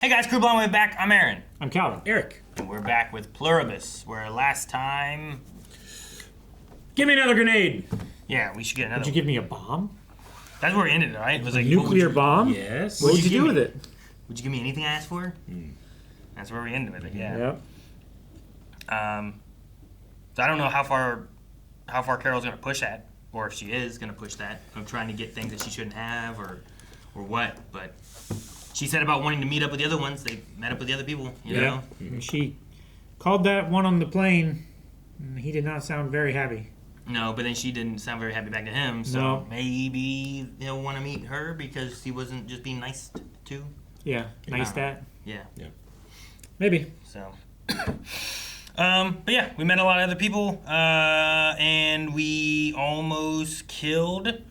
Hey guys, Crew Blonde Way back. I'm Aaron. I'm Calvin. Eric. And we're back with Pluribus, where last time... Give me another grenade. Yeah, we should get another Did you give me a bomb? That's where we ended it, right? It was like, Nuclear bomb? Yes. What would What'd you you do give with it? Would you give me anything I asked for? That's where we ended with it, yeah. Yep. So I don't know how far Carol's going to push that, or if she is going to push that. I'm trying to get things that she shouldn't have, or what, but... She said about wanting to meet up with the other ones. They met up with the other people, you know? And she called that one on the plane, and he did not sound very happy. No, but then she didn't sound very happy back to him, so No. maybe he'll want to meet her because he wasn't just being nice to. Yeah, nice that. Yeah. Maybe. So, but yeah, we met a lot of other people, and we almost killed,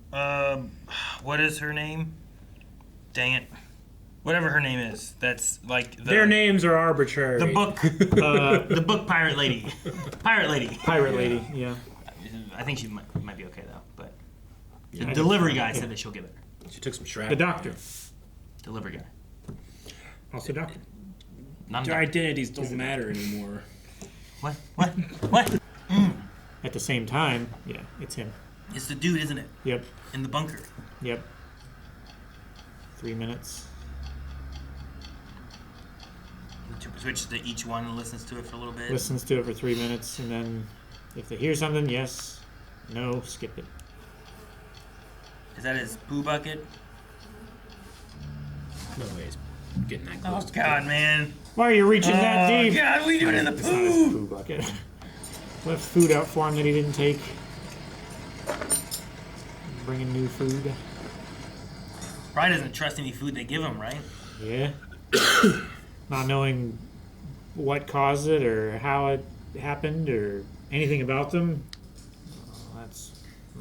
what is her name? Dang it. Whatever her name is. That's like Their names are arbitrary. the book pirate lady. Pirate lady. Pirate lady, yeah. I think she might be okay though, but the I delivery think so, guy yeah. said that she'll get it. She took some shrapnel. The doctor. Delivery guy. Also doctor. Not Their identities don't matter anymore. What? At the same time, yeah, it's him. It's the dude, isn't it? Yep, In the bunker. yep. 3 minutes. Switches to each one and listens to it for a little bit. Listens to it for 3 minutes, and then if they hear something, yes, no, skip it. Is that his poo bucket? No way he's getting that Oh close. God, man! Why are you reaching that deep? God, we doing it in the It's not his poo. poo bucket. Left food out for him that he didn't take. Bringing new food. Probably doesn't trust any food they give him, right? Yeah. Not knowing what caused it or how it happened or anything about them. Oh, that's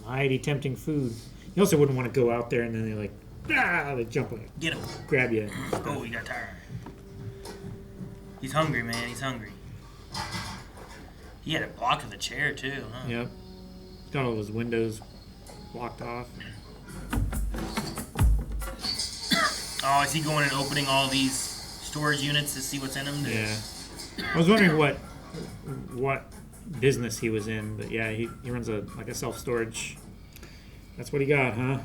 mighty tempting food. You also wouldn't want to go out there and then they jump on you, Get him. grab you. Oh, he got tired. He's hungry, man. He's hungry. He had it blocked with a chair too, huh? Yep. Got all those windows blocked off. Oh, is he going and opening all these storage units to see what's in them? Yeah. I was wondering what business he was in, but yeah, he runs a self-storage. That's what he got, huh?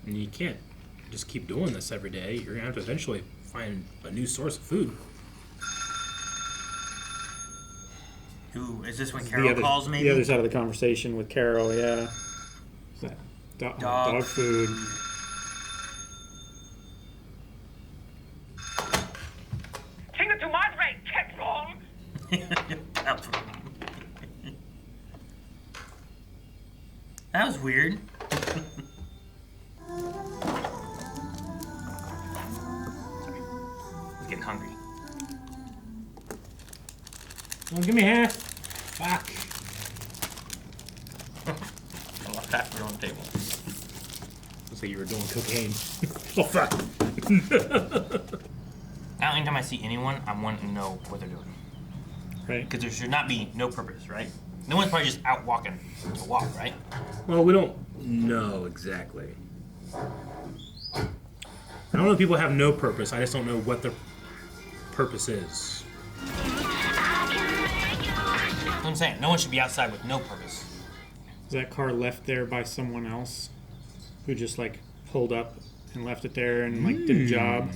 And you can't just keep doing this every day. You're going to have to eventually find a new source of food. Who is this? When The Carol other- calls, maybe. The other side of the conversation with Carol, yeah. Is that dog food. Take it to moderate, Ketron! That was weird. He's getting hungry. Well, give me half. Fuck. I left that food on the table. Looks like you were doing cocaine. Oh, fuck. Now, anytime I see anyone, I want to know what they're doing. Right. Because there should not be no purpose, right? No one's probably just out walking to walk, right? Well, we don't know exactly. I don't know if people have no purpose. I just don't know what their purpose is. That's what I'm saying. No one should be outside with no purpose. Is that car left there by someone else who just pulled up and left it there and did a job?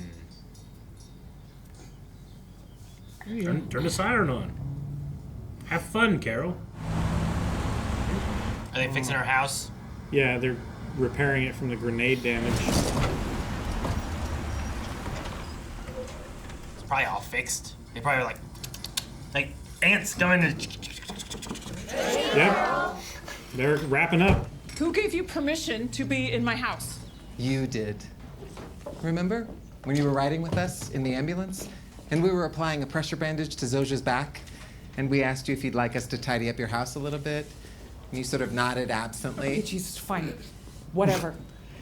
Turn the siren on. Have fun, Carol. Are they fixing her house? Yeah, they're repairing it from the grenade damage. It's probably all fixed. They probably were like ants coming and... Yep. They're wrapping up. Who gave you permission to be in my house? You did. Remember when you were riding with us in the ambulance? And we were applying a pressure bandage to Zoja's back? And we asked you if you'd like us to tidy up your house a little bit? And you sort of nodded absently. Okay, Jesus, fine. Whatever.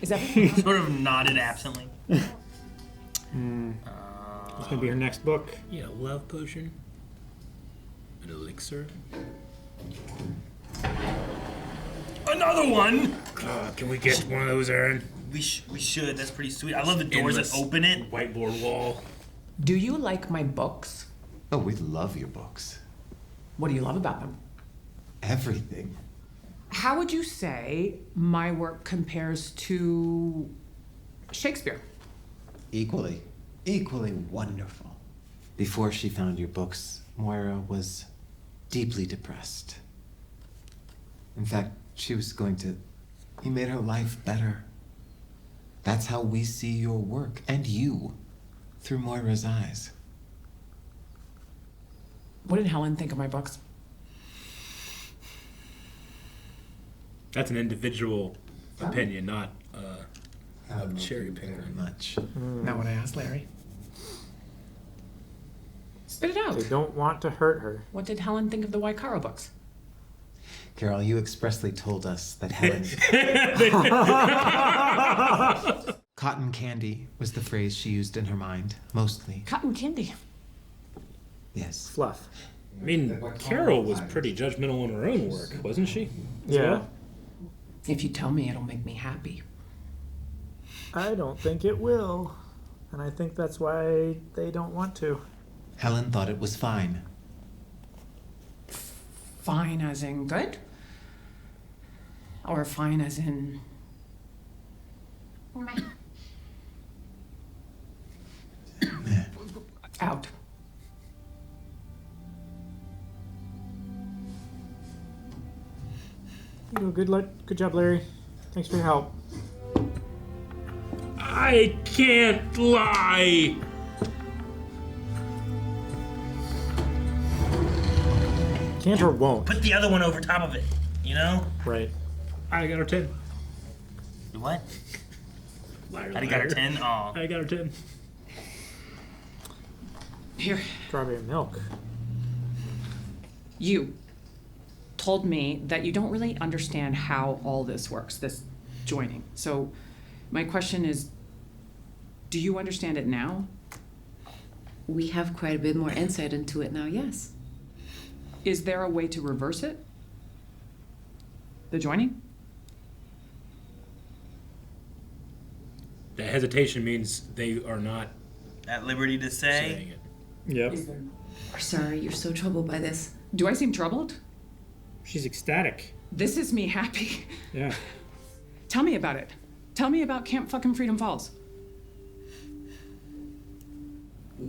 Is everything sort of nodded absently. It's gonna be her next book. Yeah, love potion. An elixir. Another one? Can we get one of those, Aaron? We should. That's pretty sweet. I love the doors that Endless open it. Whiteboard wall. Do you like my books? Oh, we love your books. What do you love about them? Everything. How would you say my work compares to Shakespeare? Equally wonderful. Before she found your books, Moira was deeply depressed. In fact, you made her life better. That's how we see your work, and you, through Moira's eyes. What did Helen think of my books? That's an individual opinion, not cherry Very picker. much. Not what I asked Larry. Spit it out. They don't want to hurt her. What did Helen think of the Waikaro books? Carol, you expressly told us that Helen. Cotton candy was the phrase she used in her mind, mostly. Cotton candy. Yes. Fluff. I mean, Carol was pretty judgmental in her own work, wasn't she? Yeah. If you tell me, it'll make me happy. I don't think it will. And I think that's why they don't want to. Helen thought it was fine. Fine as in good? Or fine as in... Out. Good luck. Good job, Larry. Thanks for your help. I can't lie. Can't or won't. Put the other one over top of it. You know? Right. I got her 10. What? Liar, I got her liar. 10. Aw. I got her 10. Here. Strawberry milk. You told me that you don't really understand how all this works, this joining. So my question is, do you understand it now? We have quite a bit more insight into it now, yes. Is there a way to reverse it? The joining? The hesitation means they are not At liberty to say. saying it. Yep. We're sorry you're so troubled by this. Do I seem troubled? She's ecstatic. This is me happy. Yeah. Tell me about it. Tell me about Camp fucking Freedom Falls.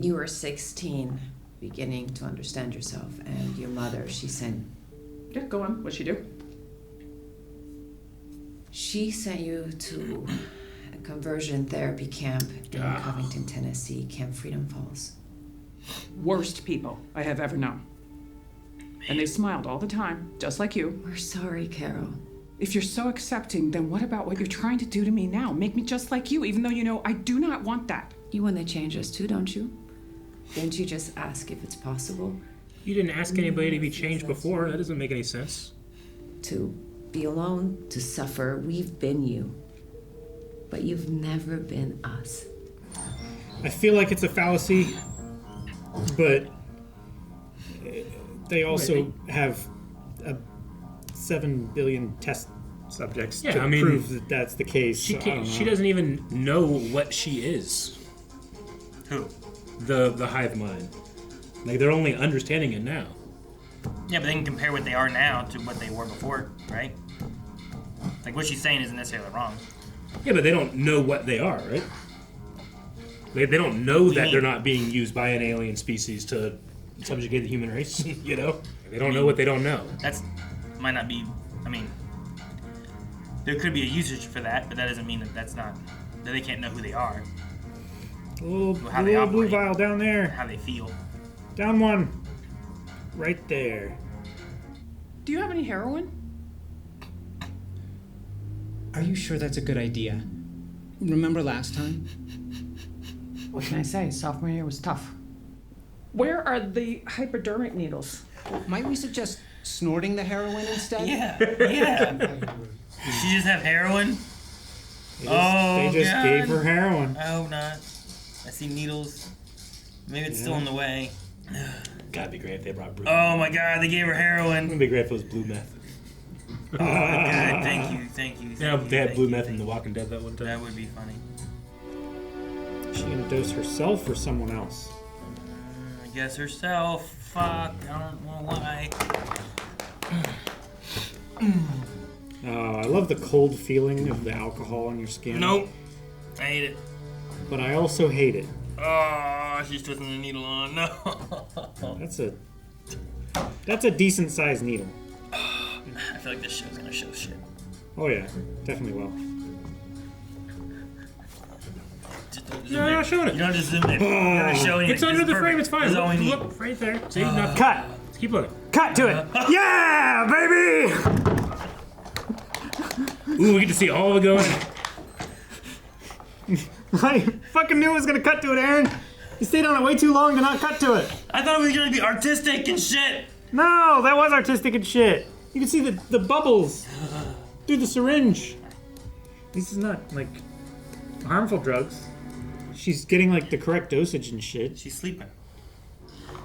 You were 16, beginning to understand yourself, and your mother, she sent Yeah, go on. What'd she do? you to a conversion therapy camp in Covington, Tennessee, Camp Freedom Falls. Worst people I have ever known. And they smiled all the time, just like you. We're sorry, Carol. If you're so accepting, then what about what you're trying to do to me now? Make me just like you, even though you know I do not want that. You want to change us too, don't you? Didn't you just ask if it's possible You didn't ask anybody to be changed before. That doesn't make any sense. to be alone, to suffer? We've been you, but you've never been us. I feel like it's a fallacy, but they also have 7 billion test subjects Yeah, to I mean, prove that that's the case. She so I can't. don't She know. doesn't even know what she is. Who? The hive mind. Like they're only understanding it now. Yeah, but they can compare what they are now to what they were before, right? Like what she's saying isn't necessarily wrong. Yeah, but they don't know what they are, right? They don't know do you that mean? they're not being used by an alien species to subjugate the human race. You know, they don't know what they don't know. That's might not be. I mean, there could be a usage for that, but that doesn't mean that that's not that they can't know who they are, Little, How they little blue operate. vial down or there. how they feel. Down one. Right there. Do you have any heroin? Are you sure that's a good idea? Remember last time? What can I say? Sophomore year was tough. Where are the hypodermic needles? Might we suggest snorting the heroin instead? Yeah, yeah. Did she just have heroin? They just God. gave her heroin. I hope not. I see needles. Maybe it's still in the way. Gotta be great if they brought blue. Oh my God, they gave her It'd heroin. be great if it was blue meth. God, thank you. Yeah, they had thank blue you, meth thank in The you. Walking Dead that one time. That would be funny. Is she gonna dose herself or someone else? I guess herself. Fuck, I don't know why. Oh, I love the cold feeling of the alcohol on your skin. Nope. I hate it. But I also hate it. Oh, she's twisting the needle on. No. That's a decent sized needle. I feel like this show's gonna show shit. Oh yeah, definitely will. Just don't zoom No, you're in. not showing it. You don't just zoom in. You're not showing It's it. under This the is frame. perfect. It's fine. This is all we need. Look right there. See, nothing. Cut! Keep looking. Cut to it! Yeah, baby! Ooh, we get to see all of it going. I fucking knew it was gonna cut to it, Aaron. You stayed on it way too long to not cut to it. I thought it was gonna be artistic and shit. No, that was artistic and shit. You can see the bubbles through the syringe. This is not like harmful drugs. She's getting like the correct dosage and shit. She's sleeping.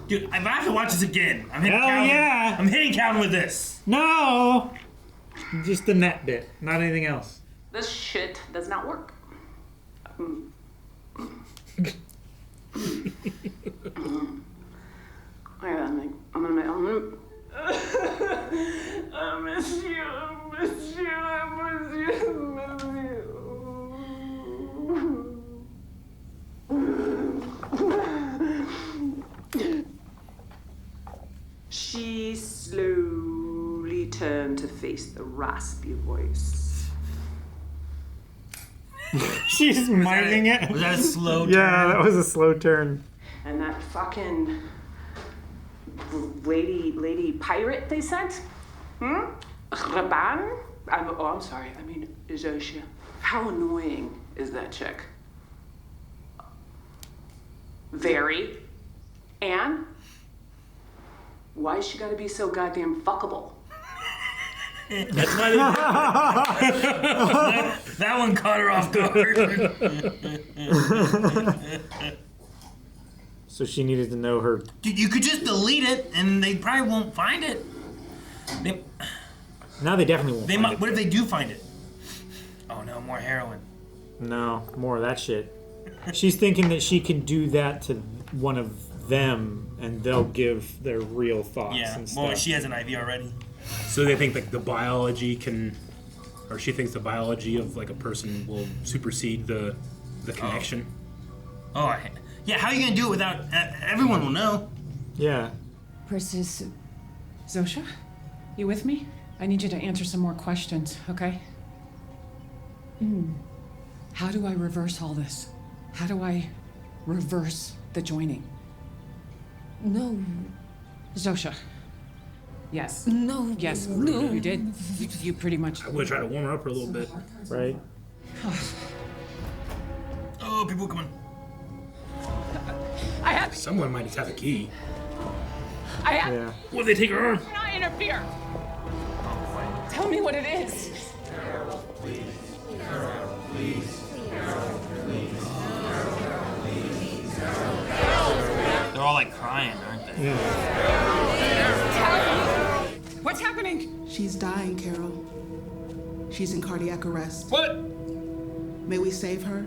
Dude, if I have to watch this again, I'm hitting Hell Calvin. yeah. I'm hitting Calvin with this. No, just the net bit, not anything else. This shit does not work. I'm gonna I miss you, I miss you, I miss you, I miss you. She slowly turned to face the raspy voice. She's miming it. Was that a slow turn? Yeah, that was a slow turn. And that fucking lady pirate they sent? Raban? I'm sorry, I mean, Zosha. How annoying is that chick? Very. And? Why is she gotta be so goddamn fuckable? That's why That one caught her off guard. So she needed to know her. Dude, you could just delete it, and they probably won't find it. Now they definitely won't. They find might. it. What if they do find it? Oh no, more heroin. No, more of that shit. She's thinking that she can do that to one of them, and they'll give their real thoughts Yeah. and stuff. Well, she has an IV already. So they think like the biology can, or she thinks the biology of like a person will supersede the connection. Oh, yeah. How are you gonna do it without? Everyone will know. Yeah. Versus Zosha, you with me? I need you to answer some more questions, okay? How do I reverse all this? How do I reverse the joining? no, Zosha. Yes. no, Yes, no. you did. You pretty much. I'm gonna try to warm her up for a little bit. Right. Oh, people coming. I have. Someone might just have a key. I have. Yeah. What, they take her arm? Do not interfere. Tell me what it is. They're all like crying, aren't they? Yeah. What's happening? She's dying, Carol. She's in cardiac arrest. What? May we save her?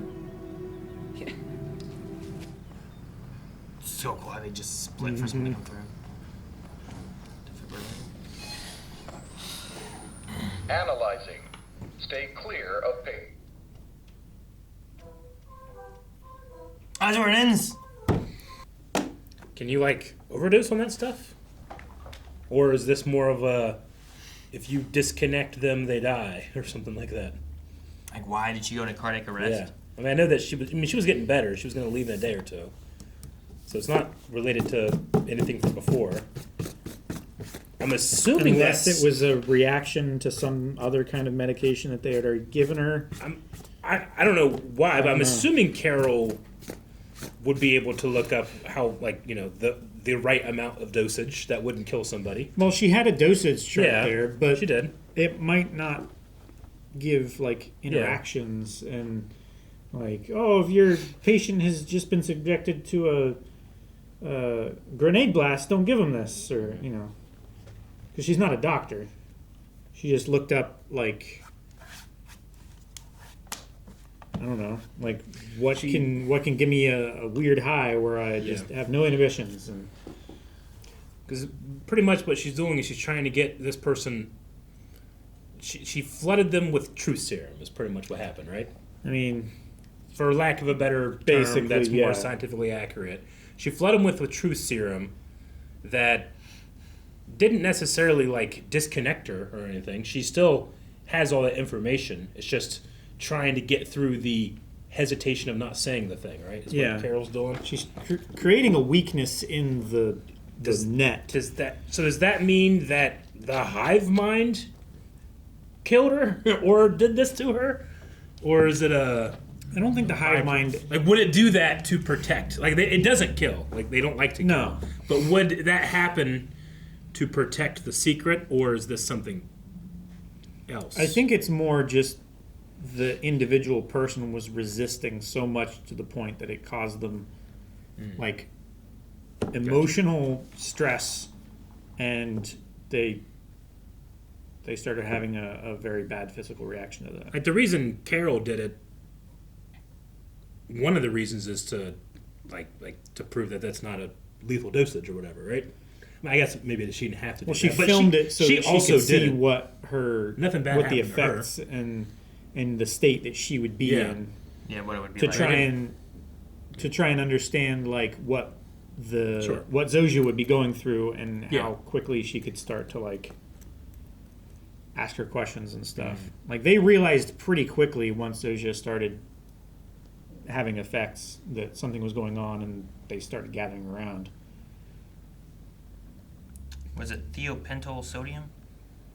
So cool how they just split for someone to come through. Analyzing. Stay clear of pain. That's where it ends. Can you like overdose on that stuff? Or is this more of a if you disconnect them they die or something like that? Like, why did she go into cardiac arrest? Yeah. I mean I know that she was getting better. She was gonna leave in a day or two. So it's not related to anything from before. I'm assuming Unless that's it was a reaction to some other kind of medication that they had already given her. I don't know why, but I'm assuming Carol would be able to look up how, like, you know, the right amount of dosage that wouldn't kill somebody. Well, she had a dosage chart Yeah, there, but she did. It might not give like interactions and like, oh, if your patient has just been subjected to a grenade blast, don't give them this, or you know, because she's not a doctor. She just looked up, like, I don't know, like what can give me a weird high where I just have no inhibitions. And because pretty much what she's doing is she's trying to get this person. She flooded them with truth serum. Is pretty much what happened, right? I mean, for lack of a better term, basically, that's more scientifically accurate. She flooded them with truth serum that didn't necessarily like disconnect her or anything. She still has all that information. It's just trying to get through the hesitation of not saying the thing, right? Is what Carol's doing. She's creating a weakness in the net. Does that mean that the hive mind killed her or did this to her? Or is it a... I don't think the hive mind... Like, would it do that to protect? Like, it doesn't kill. Like, they don't like to kill. No. But would that happen to protect the secret, or is this something else? I think it's more just the individual person was resisting so much to the point that it caused them, like, emotional stress, and they started having a very bad physical reaction to that. Like, the reason Carol did it, one of the reasons is to like to prove that that's not a lethal dosage or whatever, right? I guess maybe she didn't have to do Well, she that. But filmed it so she that she also could see did it. what the happened to her. effects and the state that she would be in. Yeah, what it would be to like. try and understand like what Zojia would be going through and how quickly she could start to like ask her questions and stuff. Like they realized pretty quickly once Zojia started having effects that something was going on, and they started gathering around. Was it thiopentyl sodium?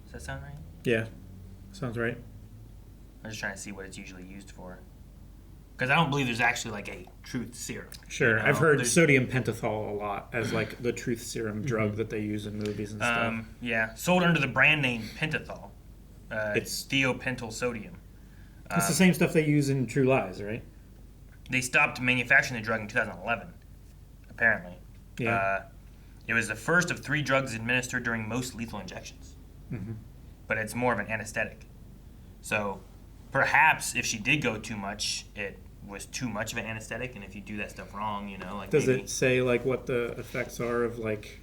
Does that sound right? Yeah, sounds right. I'm just trying to see what it's usually used for. Because I don't believe there's actually like a truth serum. Sure, You know? I've heard There's- sodium pentothal a lot as like the truth serum drug that they use in movies and stuff. Yeah, sold under the brand name Pentothal. It's thiopentyl sodium. It's the same stuff they use in True Lies, right? They stopped manufacturing the drug in 2011, apparently. Yeah. It was the first of 3 drugs administered during most lethal injections. Mm-hmm. But it's more of an anesthetic. So perhaps if she did go too much, it was too much of an anesthetic, and if you do that stuff wrong, you know, like Does maybe... it say like what the effects are of like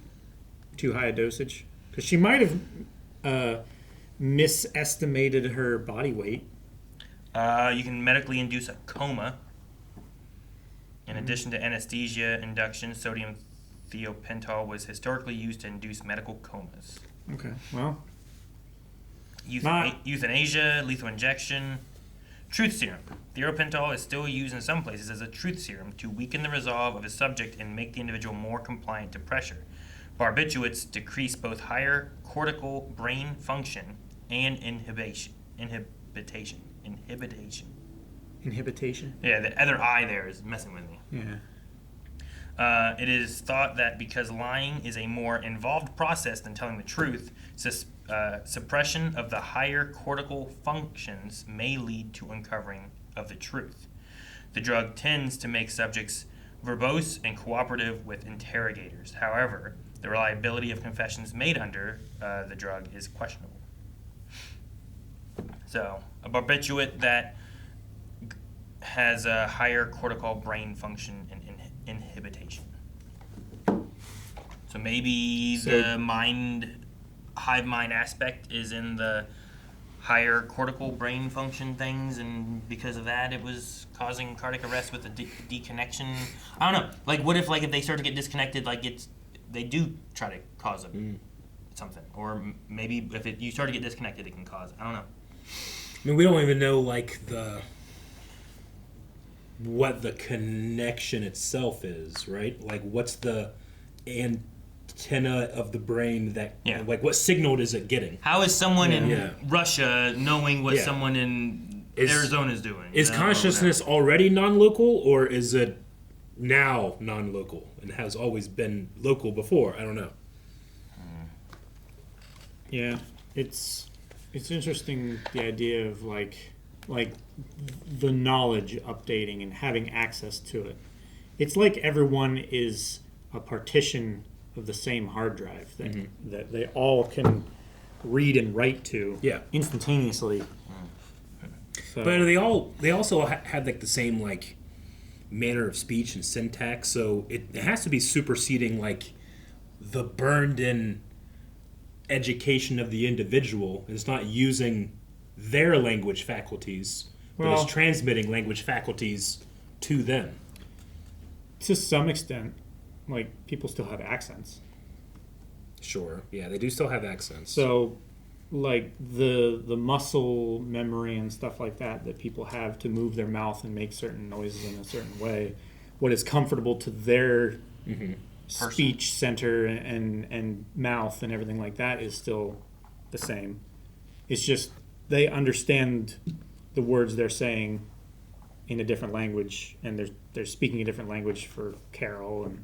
too high a dosage? Because she might have misestimated her body weight. You can medically induce a coma. In addition to anesthesia induction, sodium thiopental was historically used to induce medical comas. Okay, well. Euthanasia, lethal injection. Truth serum. Thiopental is still used in some places as a truth serum to weaken the resolve of a subject and make the individual more compliant to pressure. Barbiturates decrease both higher cortical brain function and inhibition. Yeah, the other I there is messing with me. Yeah. It is thought that because lying is a more involved process than telling the truth, suppression of the higher cortical functions may lead to uncovering of the truth. The drug tends to make subjects verbose and cooperative with interrogators. However, the reliability of confessions made under the drug is questionable. So, a barbiturate that has a higher cortical brain function and inhibition. So maybe the hive mind aspect is in the higher cortical brain function things, and because of that, it was causing cardiac arrest with the deconnection. I don't know. Like, what if if they start to get disconnected, they do try to cause something, or maybe if you start to get disconnected, it can cause. I don't know. I mean, we don't even know what the connection itself is, right? Like, what's the antenna of the brain that, what signal is it getting? How is someone in Russia knowing what someone in Arizona is doing? Is consciousness already non-local, or is it now non-local and has always been local before? I don't know. Yeah, it's interesting, the idea of like the knowledge updating and having access to it. It's like everyone is a partition of the same hard drive that they all can read and write to Yeah. instantaneously. So, But they also had like the same like manner of speech and syntax, so it has to be superseding like the burned in education of the individual. It's not using their language faculties, but Well- it's transmitting language faculties to them. to some extent, like, people still have accents. Sure, yeah, they do still have accents. So, like, the muscle memory and stuff like that people have to move their mouth and make certain noises in a certain way, what is comfortable to their speech center and mouth and everything like that is still the same. It's just they understand the words they're saying in a different language, and they're speaking a different language for Carol, and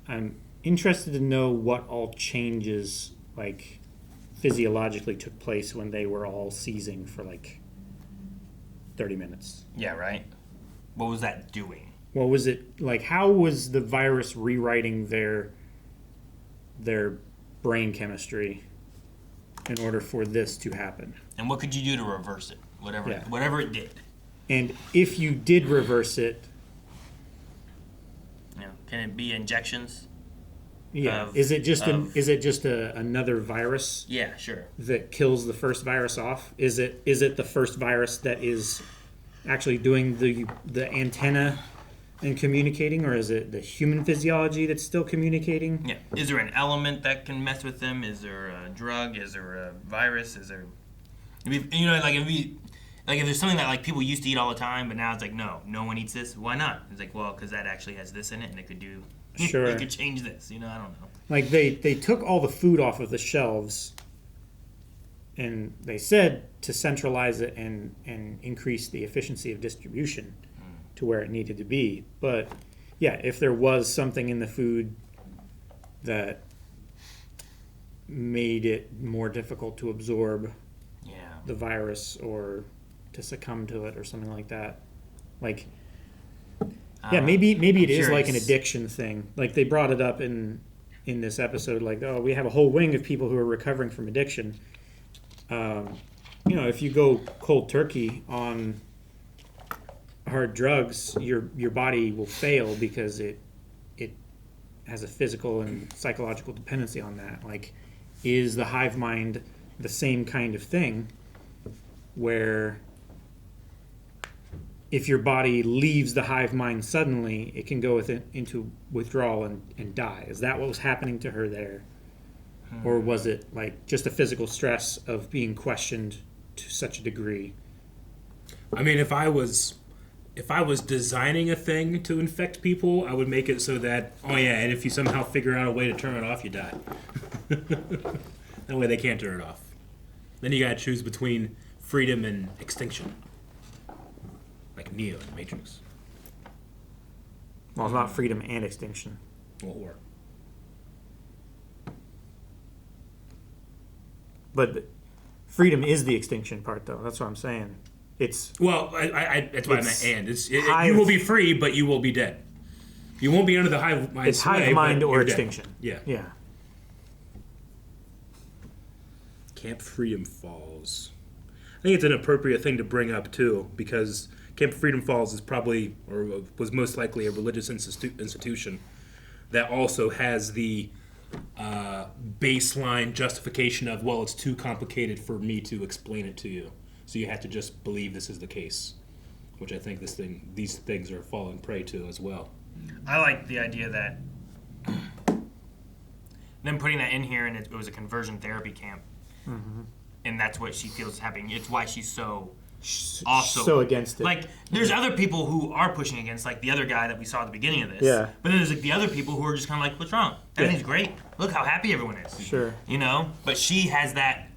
I'm interested to know what all changes, like, physiologically took place when they were all seizing for like 30 minutes. Yeah, right. What was that doing? What was it like? How was the virus rewriting their brain chemistry in order for this to happen? And what could you do to reverse it? Whatever it did. And if you did reverse it, Can it be injections? is it just another virus? Yeah, sure. That kills the first virus off? Is it the first virus that is actually doing the antenna and communicating, or is it the human physiology that's still communicating? Yeah. Is there an element that can mess with them? Is there a drug? Is there a virus? Is there, if there's something that like people used to eat all the time, but now it's like no one eats this. Why not? It's like, well, because that actually has this in it, and it could do. Sure. It could change this. I don't know. Like they took all the food off of the shelves, and they said to centralize it and increase the efficiency of distribution to where it needed to be. But yeah, if there was something in the food that made it more difficult to absorb the virus or to succumb to it or something like that, like maybe it is like an addiction thing. Like they brought it up in this episode, like, oh, we have a whole wing of people who are recovering from addiction. If you go cold turkey on hard drugs, your body will fail because it has a physical and psychological dependency on that. Like, is the hive mind the same kind of thing where if your body leaves the hive mind suddenly, it can go into withdrawal and die? Is that what was happening to her there? Or was it like just a physical stress of being questioned to such a degree? I mean, if I was designing a thing to infect people, I would make it so that, and if you somehow figure out a way to turn it off, you die. That way they can't turn it off. Then you gotta choose between freedom and extinction. Like Neo in the Matrix. Well, it's not freedom and extinction. Or. But freedom is the extinction part, though. That's what I'm saying. It's that's why I meant and. You will be free, but you will be dead. You won't be under the hive mind. It's hive mind or extinction. Yeah. Yeah. Camp Freedom Falls. I think it's an appropriate thing to bring up too, because Camp Freedom Falls is probably, or was most likely, a religious institution that also has the baseline justification of, well, it's too complicated for me to explain it to you, so you have to just believe this is the case, which I think these things are falling prey to as well. I like the idea that them putting that in here, and it was a conversion therapy camp, and that's what she feels is happening. It's why she's so against it. Like, there's other people who are pushing against, like the other guy that we saw at the beginning of this. Yeah. But then there's like the other people who are just kind of like, what's wrong? Everything's great. Look how happy everyone is. Sure. But she has that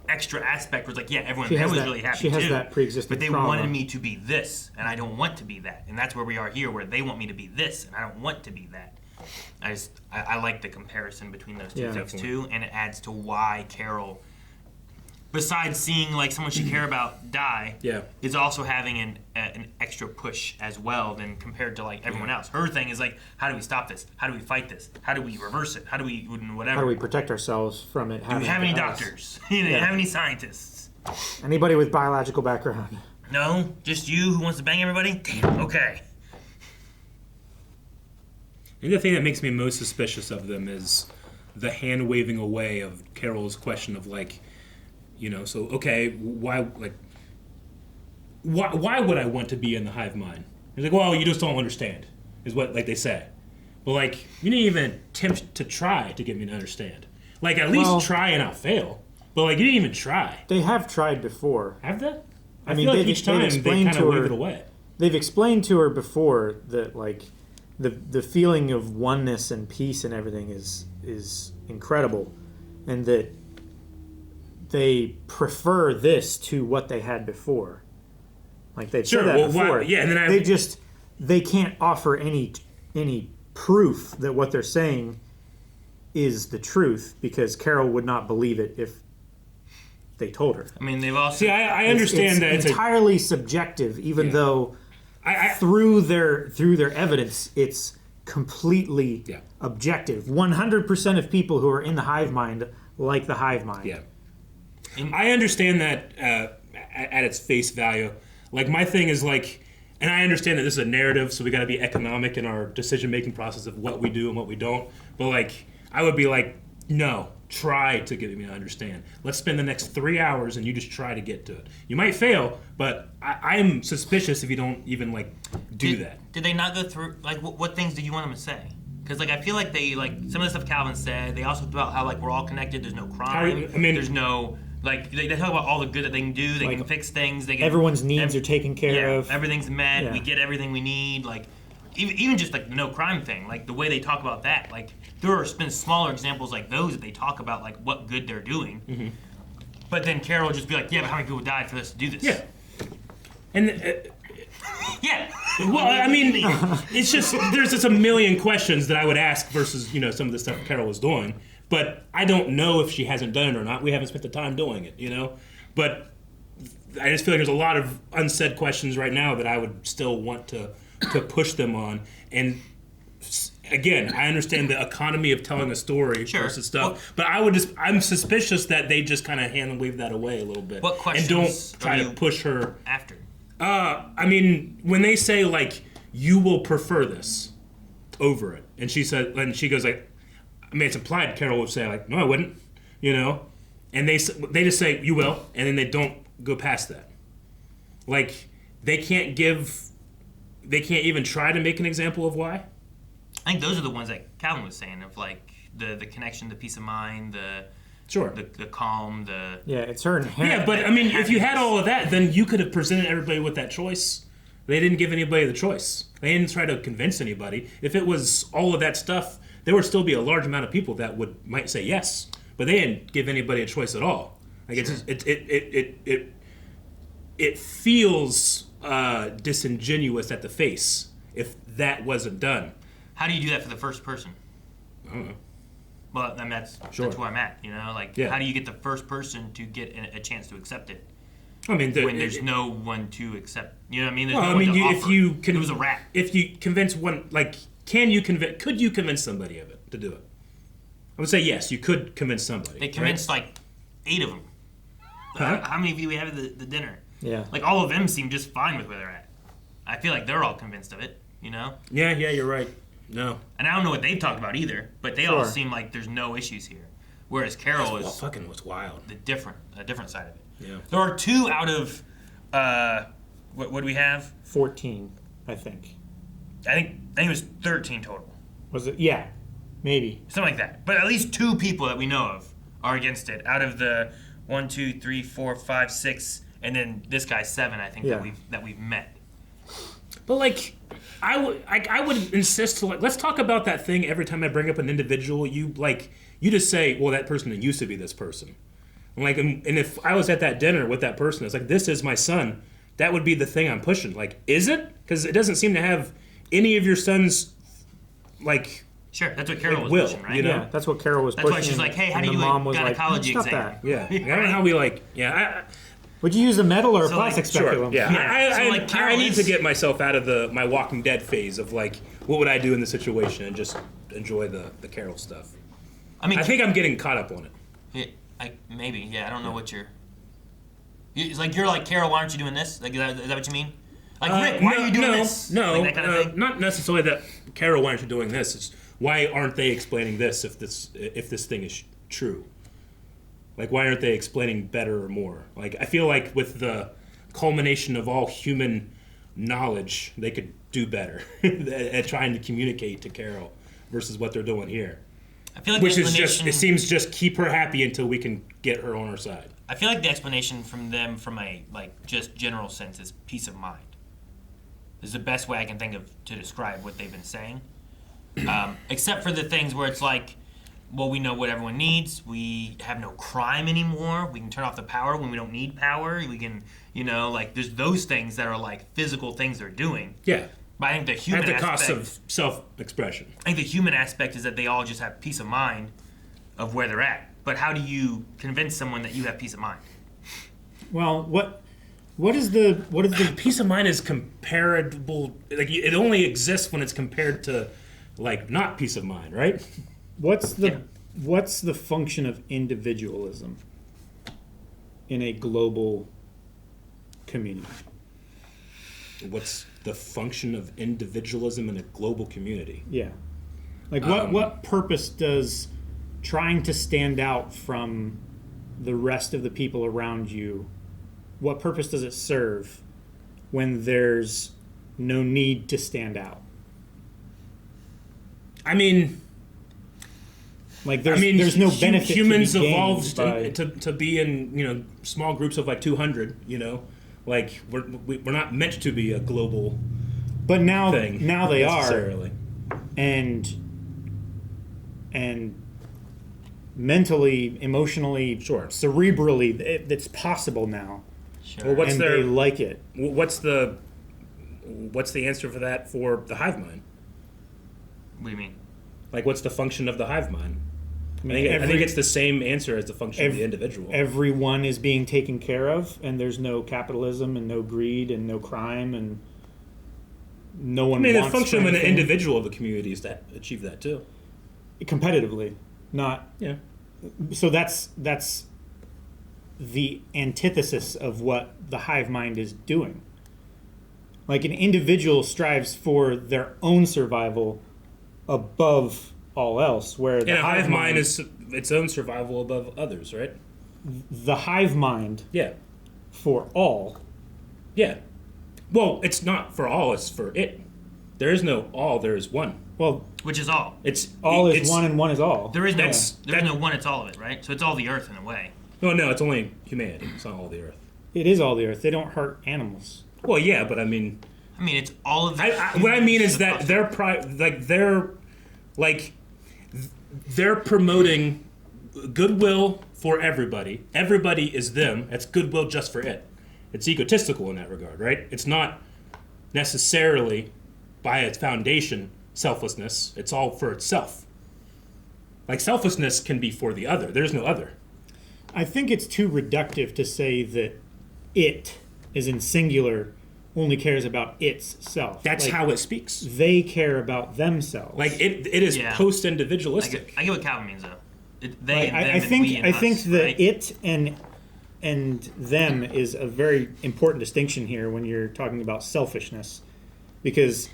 extra aspect where it's like, yeah, everyone's really happy too. She has that pre-existing But they trauma. wanted me to be this, and I don't want to be that. And that's where we are here, where they want me to be this, and I don't want to be that. I like the comparison between those two things too, and it adds to why Carol besides seeing like someone she care about die, Yeah. is also having an extra push as well than compared to like everyone else. Her thing is like, how do we stop this? How do we fight this? How do we reverse it? How do we whatever? How do we protect ourselves from it? Do we have any doctors? Do you have any scientists? Anybody with biological background? No, just you who wants to bang everybody. Damn. Okay. I think the thing that makes me most suspicious of them is the hand waving away of Carol's question of like, so okay, why would I want to be in the hive mind? He's like, well, you just don't understand, is what like they say. But like, you didn't even attempt to try to get me to understand. Like, at least try and not fail. But like, you didn't even try. They have tried before. Have they? I mean, feel like they've each time they explained kind of to wave her. it away. They've explained to her before that like the feeling of oneness and peace and everything is incredible, and that they prefer this to what they had before. Like they've said that before. And then they can't offer any proof that what they're saying is the truth, because Carol would not believe it if they told her. I mean, they've also... See, I understand that it's entirely subjective, even though through their evidence, it's completely objective. 100% of people who are in the hive mind like the hive mind. Yeah. I understand that at its face value. Like, my thing is like, and I understand that this is a narrative, so we got to be economic in our decision-making process of what we do and what we don't. But like, I would be like, no, try to get me to understand. Let's spend the next 3 hours and you just try to get to it. You might fail, but I'm suspicious if you don't even like do that. Did they not go through, like, what things did you want them to say? Because like, I feel like they, like, some of the stuff Calvin said, they also talked about how like we're all connected, there's no crime, there's no... Like, they talk about all the good that they can do. They can fix things. They can, everyone's needs are taken care of. Everything's met. Yeah. We get everything we need. Like, even just, like, the no crime thing. Like, the way they talk about that. Like, there have been smaller examples like those that they talk about, like, what good they're doing. Mm-hmm. But then Carol would just be like, yeah, but how many people died for us to do this? Yeah. And... yeah. Well, I mean, it's just, there's just a million questions that I would ask versus, some of the stuff Carol was doing. But I don't know if she hasn't done it or not. We haven't spent the time doing it, But I just feel like there's a lot of unsaid questions right now that I would still want to push them on. And again, I understand the economy of telling a story versus stuff. But I'm suspicious that they just kind of hand and wave that away a little bit. What questions and don't try to push her after? I mean, when they say like, you will prefer this over it, and she goes like, I mean, it's implied Carol would say like, no, I wouldn't, and they just say you will, and then they don't go past that. Like, they can't even try to make an example of why. I think those are the ones that Calvin was saying of like the connection, the peace of mind, the calm, it's her inherent. Yeah, but I mean, if you had all of that, then you could have presented everybody with that choice. They didn't give anybody the choice. They didn't try to convince anybody. If it was all of that stuff, there would still be a large amount of people that might say yes, but they didn't give anybody a choice at all. Like, it feels disingenuous at the face if that wasn't done. How do you do that for the first person? I don't know. Well, I mean, that's where I'm at. How do you get the first person to get a chance to accept it? I mean, when there's no one to accept, you know what I mean? There's well, no one to if offer. you It was a rat. If you convince one, like, could you convince somebody of it to do it? I would say yes, you could convince somebody. They convinced like 8 of them. Huh? How many of you we have at the dinner? Yeah. Like, all of them seem just fine with where they're at. I feel like they're all convinced of it, Yeah, you're right. No. And I don't know what they've talked about either, but they all seem like there's no issues here. Whereas Carol is fucking what's wild. A different side of it. Yeah. There are 2 out of what do we have? 14, I think. I think it was 13 total. Was it? Yeah, maybe something like that. But at least 2 people that we know of are against it. Out of the 1, 2, 3, 4, 5, 6, and then this guy's 7. I think that we've met. But like, I would insist to, like, let's talk about that thing every time I bring up an individual. You just say, well, that person used to be this person. Like, and if I was at that dinner with that person, it's like, this is my son. That would be the thing I'm pushing. Like, is it? Because it doesn't seem to have any of your son's, like, Sure, that's what Carol was will, pushing, right? you know? Yeah, that's what Carol was That's pushing. why she's like, hey, how and do you the do mom a was like, gynecology stop exam? that. Yeah. I don't know how we like. Yeah. Would you use a metal or a So, like, plastic Sure. speculum? Yeah. So, like, I Carol need is- to get myself out of my Walking Dead phase of like, what would I do in the situation, and just enjoy the Carol stuff. I mean, I think I'm getting caught up on it. maybe. Yeah, I don't know what it's like. You're like, Carol, why aren't you doing this? Like, is that what you mean? Like, Rick, why are you doing this? No, Like, that kind of thing? not necessarily that. Carol, why aren't you doing this? It's why aren't they explaining this if this thing is true? Like, why aren't they explaining better or more? Like, I feel like with the culmination of all human knowledge, they could do better at trying to communicate to Carol versus what they're doing here. I feel like Which the is just, explanation- it seems just keep her happy until we can get her on our side. I feel like the explanation from them, from a just general sense, is peace of mind. Is the best way I can think of to describe what they've been saying. Except for the things where it's like, well, we know what everyone needs. We have no crime anymore. We can turn off the power when we don't need power. We can, there's those things that are like physical things they're doing. Yeah. But I think the human At the aspect, cost of self-expression. I think the human aspect is that they all just have peace of mind of where they're at. But how do you convince someone that you have peace of mind? Well, what is the peace of mind is comparable? Like, it only exists when it's compared to like not peace of mind, right? what's the function of individualism in a global community? What's the function of individualism in a global community? Yeah. Like what purpose does trying to stand out from the rest of the people around you, what purpose does it serve when there's no need to stand out? I mean, there's no benefit. Humans to be gained evolved by... to be in small groups of like 200. Like we're not meant to be a global. But now thing, they necessarily. are, and mentally, emotionally, cerebrally, it's possible now. Sure. Well, they like it. What's the answer for that for the hive mind? What do you mean? Like, what's the function of the hive mind? I mean, I think it's the same answer as the function of the individual. Everyone is being taken care of, and there's no capitalism and no greed and no crime and no one. The wants function of an anything. individual of the community is to achieve that too. Competitively, not. Yeah. So that's the antithesis of what the hive mind is doing. Like, an individual strives for their own survival above all else, where the hive mind is its own survival above others, right? The hive mind, for all. Yeah. Well, it's not for all; it's for it. There is no all. There is one. Well, which is all. It's all is one, and one is all. There is no one. It's all of it, right? So it's all the earth in a way. No, it's only humanity. It's not all the earth. It is all the earth. They don't hurt animals. Well, yeah, but I mean, it's all of. What I mean is that they're promoting goodwill for everybody. Everybody is them. It's goodwill just for it. It's egotistical in that regard, right? It's not necessarily, by its foundation, selflessness. It's all for itself. Like, selflessness can be for the other. There's no other. I think it's too reductive to say that it, as in singular, only cares about its self. That's how it speaks. They care about themselves. Like, it is post-individualistic. I get what Calvin means, though. I think that it and them is a very important distinction here when you're talking about selfishness, because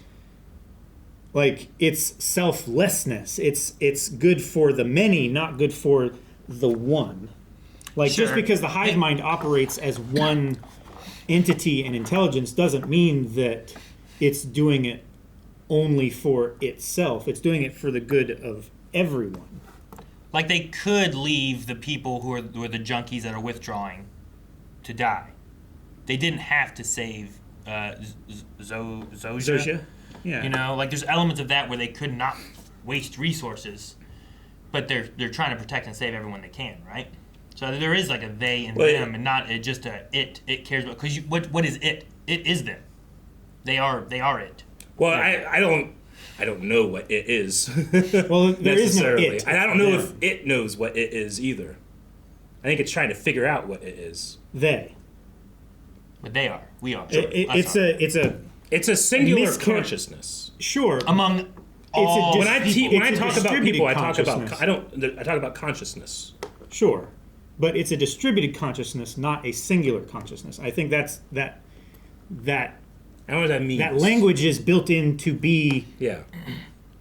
it's selflessness. It's good for the many, not good for the one. Just because the hive mind operates as one entity and intelligence doesn't mean that it's doing it only for itself. It's doing it for the good of everyone. Like, they could leave the people who are the junkies that are withdrawing to die. They didn't have to save Zosha. Yeah. There's elements of that where they could not waste resources, but they're trying to protect and save everyone they can, right? So there is like a they and them, and not just a it. It cares about, because what is it? It is them. They are it. Well, I don't. I don't know what it is. Well, there is no necessarily. it. And I don't know if it knows what it is either. I think it's trying to figure out what it is. They. But they are. We are. It's a singular miscon- consciousness. Sure. Among all When I talk about people, I talk consciousness. about consciousness. Sure, but it's a distributed consciousness, not a singular consciousness. I think that I don't know what that means. that language is built in to be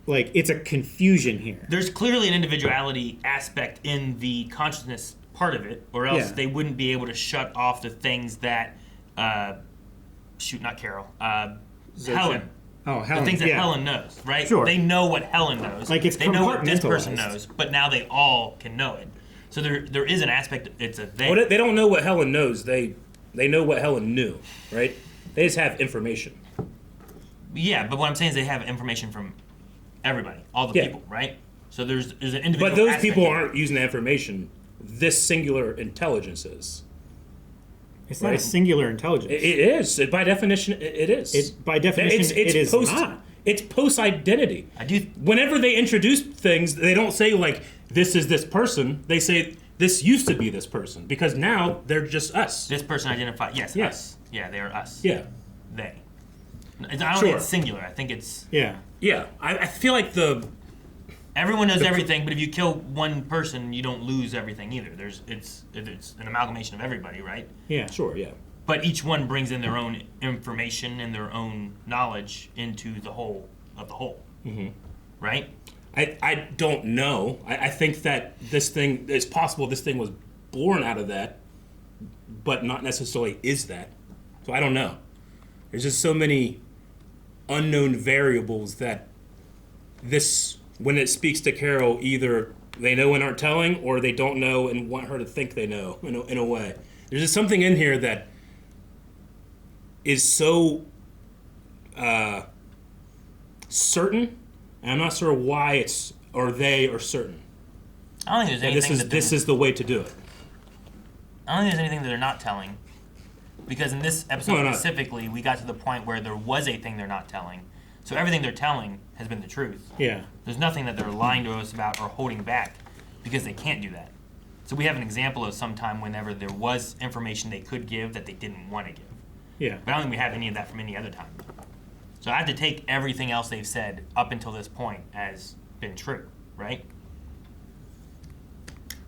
like it's a confusion here. There's clearly an individuality aspect in the consciousness part of it, or else they wouldn't be able to shut off the things that, not Carol, Helen. Oh, Helen. The things that Helen knows, right? Sure. They know what Helen knows. Like it's they know what this person compartmentalized. knows, but now they all can know it. So there is an aspect. It's a they. Well, they don't know what Helen knows. They know what Helen knew, right? They just have information. Yeah, but what I'm saying is they have information from everybody, all the people, right? So there's an individual. But those aspect people here. aren't using the information. This singular intelligence is. It's not a singular intelligence. It is. By definition, it is. By definition, it is not. It's post-identity. I do. Whenever they introduce things, they don't say, like, this is this person. They say, this used to be this person. Because now, they're just us. This person identified. Yes, us. Yeah, they are us. Yeah. They. I don't think it's singular. I think it's. Yeah. Yeah. I feel like everyone knows everything, but if you kill one person, you don't lose everything either. It's an amalgamation of everybody, right? Yeah. Sure, yeah. But each one brings in their own information and their own knowledge into the whole of the whole. Mm-hmm. Right? I don't know. I think that it's possible this thing was born out of that, but not necessarily is that. So I don't know. There's just so many unknown variables that when it speaks to Carol, either they know and aren't telling, or they don't know and want her to think they know in a way. There's just something in here that is so certain, and I'm not sure why they are certain. I don't think there's anything this is the way to do it. I don't think there's anything that they're not telling. Because in this episode specifically, we got to the point where there was a thing they're not telling. So everything they're telling has been the truth. Yeah. There's nothing that they're lying to us about or holding back because they can't do that. So we have an example of some time whenever there was information they could give that they didn't want to give. Yeah. But I don't think we have any of that from any other time. So I have to take everything else they've said up until this point as been true, right?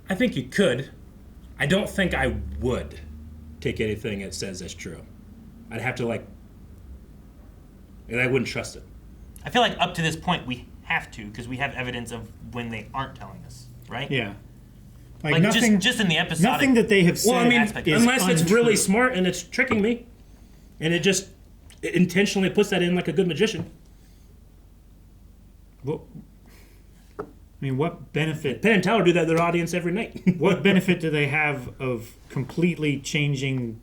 I think you could. I don't think I would take anything it says as true. I'd have to and I wouldn't trust it. I feel like up to this point we have to because we have evidence of when they aren't telling us, right? Yeah. Like nothing, just in the episode. Nothing that they have said. Well, I mean, is unless it's untrue. really smart and it's tricking me, and it intentionally puts that in like a good magician. Well, I mean, what benefit? Penn and Teller do that to their audience every night. What benefit do they have of completely changing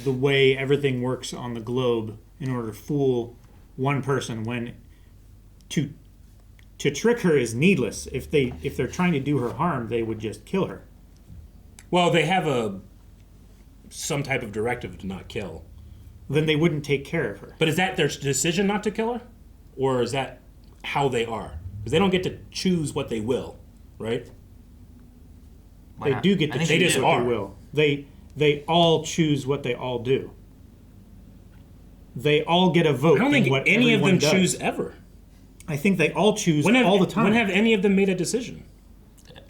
the way everything works on the globe in order to fool one person when to trick her is needless? If they're trying to do her harm, they would just kill her. Well, they have some type of directive to not kill. Then they wouldn't take care of her. But is that their decision not to kill her, or is that how they are? Because they don't get to choose what they will, right? They do get to choose what they will. They all choose what they all do. They all get a vote. I don't think in what any of them everyone choose does. ever. I think they all choose all the time. When have any of them made a decision?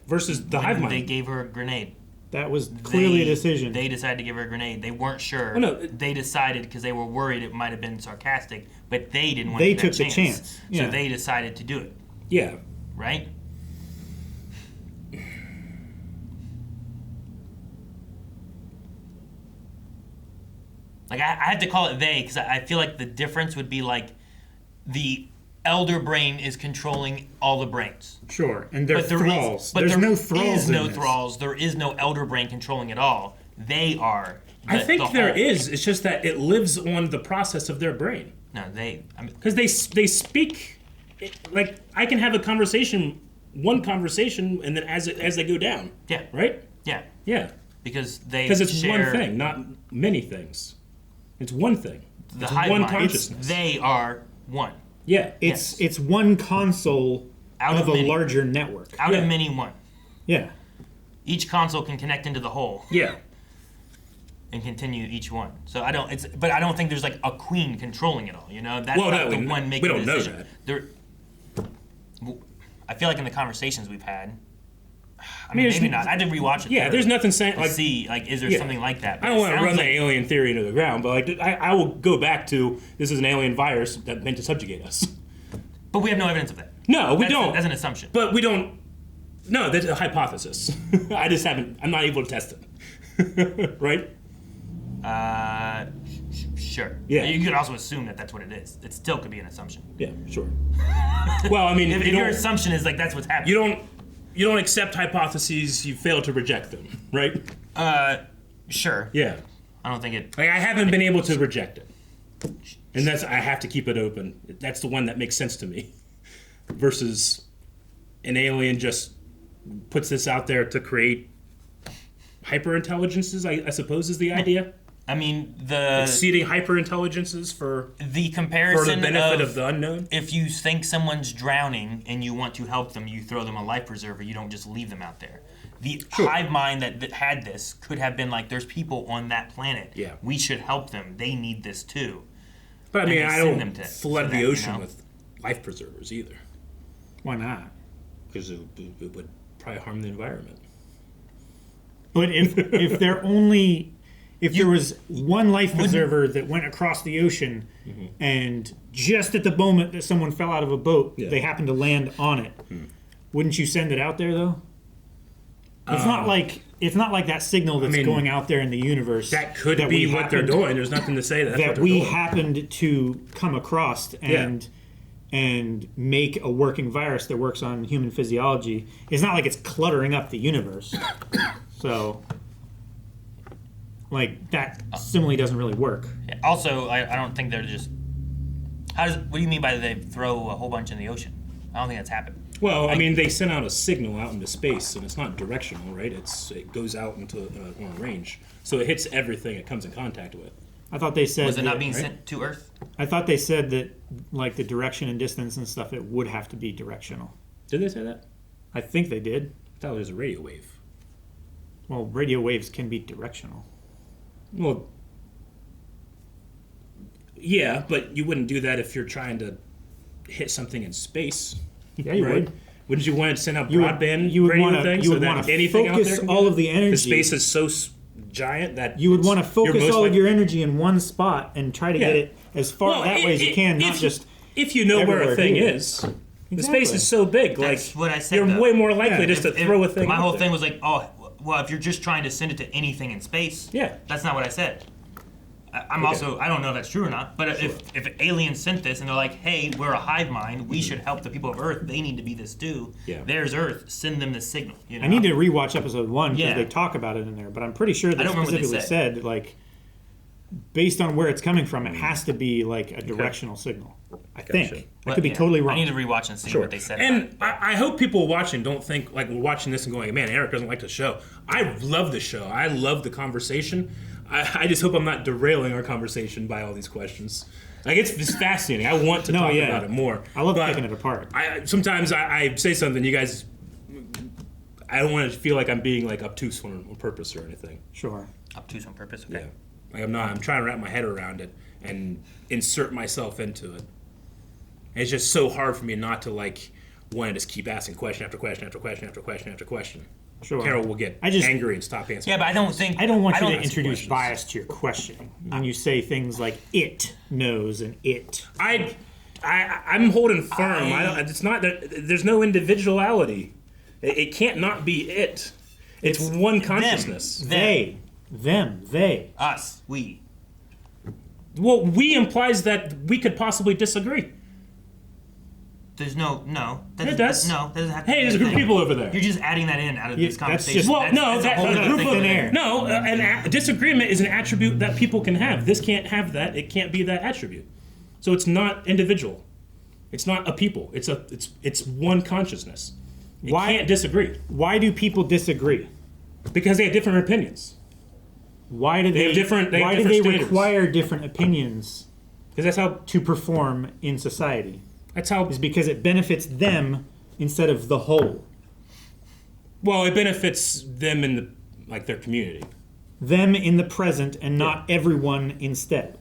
Versus the hive mind. They gave her a grenade. That was clearly a decision. They decided to give her a grenade. They weren't sure. Oh, no. They decided because they were worried it might have been sarcastic, but they didn't want They to take took that the chance. Yeah. So they decided to do it. Yeah. Right? Like, I have to call it they because I feel like the difference would be like the elder brain is controlling all the brains. Sure, and they're thralls. But There's there no thralls is in no this. thralls. There is no elder brain controlling it all. They are. I think there whole. is. It's just that it lives on the process of their brain. No, because they speak. Like I can have one conversation, and then as they go down. Yeah. Right. Yeah. Yeah. Because it's one thing, not many things. It's one thing. The it's hive one mind. consciousness. They are one. Yeah. It's one console Out of a many. larger network. Out of many, one. Yeah. Each console can connect into the whole. Yeah. And continue each one. So I don't think there's like a queen controlling it all. You know, that's Well, not no, the one making we don't the know decision. I feel like in the conversations we've had, I mean, maybe not. I did rewatch it. Yeah, there's nothing saying to see like is there something like that? I don't want to run the alien theory into the ground, but like I will go back to this is an alien virus that meant to subjugate us. But we have no evidence of that. No, we don't. That's an assumption. But we don't. No, that's a hypothesis. I just haven't. I'm not able to test it. Right? Sure. Yeah. You could also assume that that's what it is. It still could be an assumption. Yeah, sure. Well, I mean, if your assumption is like that's what's happening, you don't accept hypotheses. You fail to reject them, right? Sure. Yeah. I don't think it. Like I haven't been able to reject it, and I have to keep it open. That's the one that makes sense to me, versus an alien just puts this out there to create hyper-intelligences, I suppose is the idea. I mean, the exceeding hyper-intelligences for the comparison for the benefit of the unknown. If you think someone's drowning and you want to help them, you throw them a life preserver. You don't just leave them out there. The hive mind that had this could have been like, there's people on that planet. Yeah. We should help them. They need this too. But I mean, I send don't them to flood the that, ocean with life preservers either. Why not? Because it would probably harm the environment. But if there was one life preserver that went across the ocean, and just at the moment that someone fell out of a boat, they happened to land on it, wouldn't you send it out there though? It's not like that signal that's going out there in the universe. That could be what they're doing. There's nothing to say that we happened to come across and make a working virus that works on human physiology. It's not like it's cluttering up the universe. So, like, that simile doesn't really work. Yeah. Also, I don't think they're just. What do you mean by they throw a whole bunch in the ocean? I don't think that's happened. Well, I mean, they sent out a signal out into space, and it's not directional, right? It goes out into on a range, so it hits everything it comes in contact with. I thought they said was it not being sent to Earth? I thought they said that, like, the direction and distance and stuff, it would have to be directional. Did they say that? I think they did. I thought it was a radio wave. Well, radio waves can be directional. Well, yeah, but you wouldn't do that if you're trying to hit something in space. Yeah, you would. Wouldn't you want to send out You would- broadband you would radio wanna- things you so would that wanna anything out focus there can all get of the it? energy. The space is so giant that You would want to you're focus most all of like- your energy in one spot and try to get it as far that way as you can, not just if you know where a everywhere thing here. is. The space is so big, That's like what I said. you're though. way more likely just to throw a thing. My out whole there. thing was like, oh, well, if you're just trying to send it to anything in space, that's not what I said. I don't know if that's true or not, but if aliens sent this and they're like, hey, we're a hive mind, we should help the people of Earth, they need to be this too. Yeah. There's Earth, send them this signal. You know? I need to rewatch episode 1 because Yeah. they talk about it in there, but I'm pretty sure I they don't remember what they specifically said, like, based on where it's coming from, it has to be like a directional signal. I think. I could be totally wrong. I need to rewatch and see what they said. And I hope people watching don't think like we're watching this and going, man, Eric doesn't like the show. I love the show. I love the conversation. I just hope I'm not derailing our conversation by all these questions. Like it's fascinating. I want to talk about it more. I love picking it apart. Sometimes I say something, you guys. I don't want to feel like I'm being like obtuse on purpose or anything. Sure. Obtuse on purpose. Okay. Yeah. Like I'm not. I'm trying to wrap my head around it and insert myself into it. And it's just so hard for me not to like want to just keep asking question after question after question after question after question. Sure. Carol will get angry and stop answering. Yeah, but I don't want you to ask introduce questions. bias to your questioning when you say things like "it knows" and "it." I'm holding firm. It's not. There's no individuality. It can't not be it. It's one consciousness. They, them, they, us, we. Well, we implies that we could possibly disagree. There's no. It does. No, that doesn't have to Hey, be there's a group of thing. people over there. You're just adding that in out of this that's conversation. just- Well, no, that's a whole that other group thing of over there. No, disagreement is an attribute that people can have. This can't have that. It can't be that attribute. So it's not individual. It's not a people. It's one consciousness. It can't disagree. Why do people disagree? Because they have different opinions. Why do they? have different- why do different they standards. require different opinions? Because that's how to perform in society. That's how. Is because it benefits them instead of the whole. Well, it benefits them in their community. Them in the present and not everyone instead.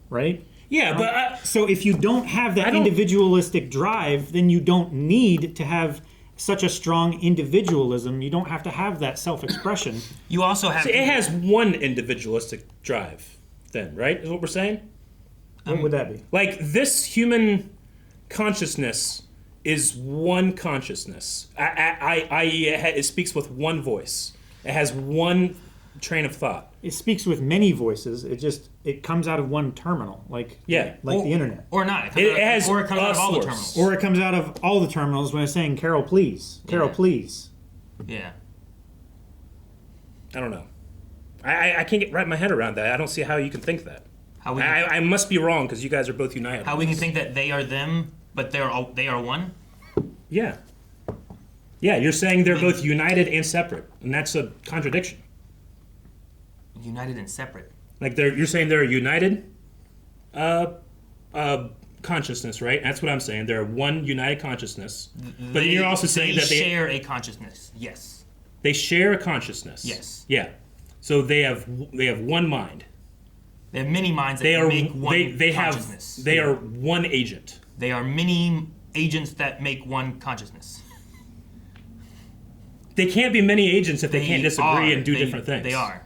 Right? Yeah, but so if you don't have that individualistic drive, then you don't need to have such a strong individualism. You don't have to have that self-expression. You also have. It has one individualistic drive, then, right? Is what we're saying? What would that be? Like this human consciousness is one consciousness. I.e., it speaks with one voice. It has one train of thought. It speaks with many voices. It comes out of one terminal, like the internet, or not. It has or it comes out of all the terminals. Or it comes out of all the terminals when it's saying "Carol, please, Carol, please." Yeah. I don't know. I can't wrap my head around that. I don't see how you can think that. How I must be wrong because you guys are both united. How we can think that they are them, but they are one? Yeah. Yeah, you're saying they're both united and separate, and that's a contradiction. United and separate. Like you're saying they're a united consciousness, right? That's what I'm saying. They're one united consciousness. But then you're also saying that they share a consciousness. Yes. They share a consciousness. Yes. Yeah. So they have one mind. They have many minds that make one consciousness. They are one agent. They are many agents that make one consciousness. They can't be many agents if they can't disagree and do different things. They are.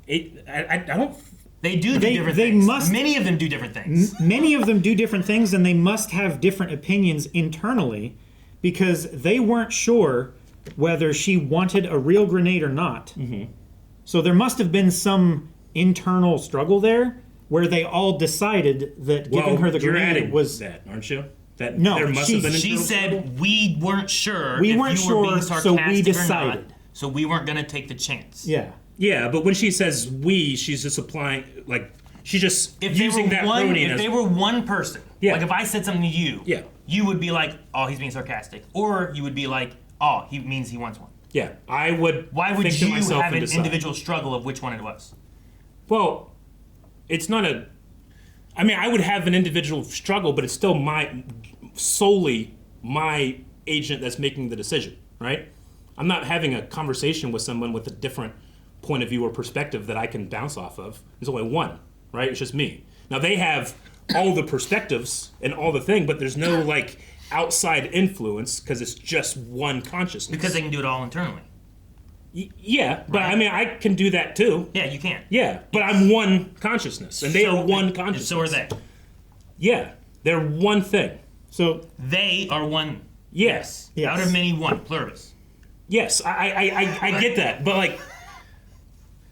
I don't. They do different things. Many of them do different things. Many of them do different things, and they must have different opinions internally because they weren't sure whether she wanted a real grenade or not. Mm-hmm. So there must have been some internal struggle there where they all decided that giving her the grenade was that, aren't you? That no, there must have been she said we weren't sure. We if weren't you were being sure, so we decided. Or not, so we weren't going to take the chance. Yeah. Yeah, but when she says we, she's just applying she's just using that pronoun. If they were one person, like if I said something to you, you would be like, "Oh, he's being sarcastic," or you would be like, "Oh, he means he wants one." Yeah, I would. Why would think to you myself have and an decide. individual struggle of which one it was? Well, it's not a. I mean, I would have an individual struggle, but it's still solely my agent that's making the decision, right? I'm not having a conversation with someone with a different point of view or perspective that I can bounce off of. There's only one, right? It's just me. Now they have all the perspectives and all the thing, but there's no outside influence because it's just one consciousness. Because they can do it all internally. Yeah, but I mean, I can do that too. Yeah, you can. Yeah, but I'm one consciousness, and they are one consciousness. So are they. Yeah, they're one thing. So they are one. Yes. Out of many, one. Pluribus. Yes, I get that, but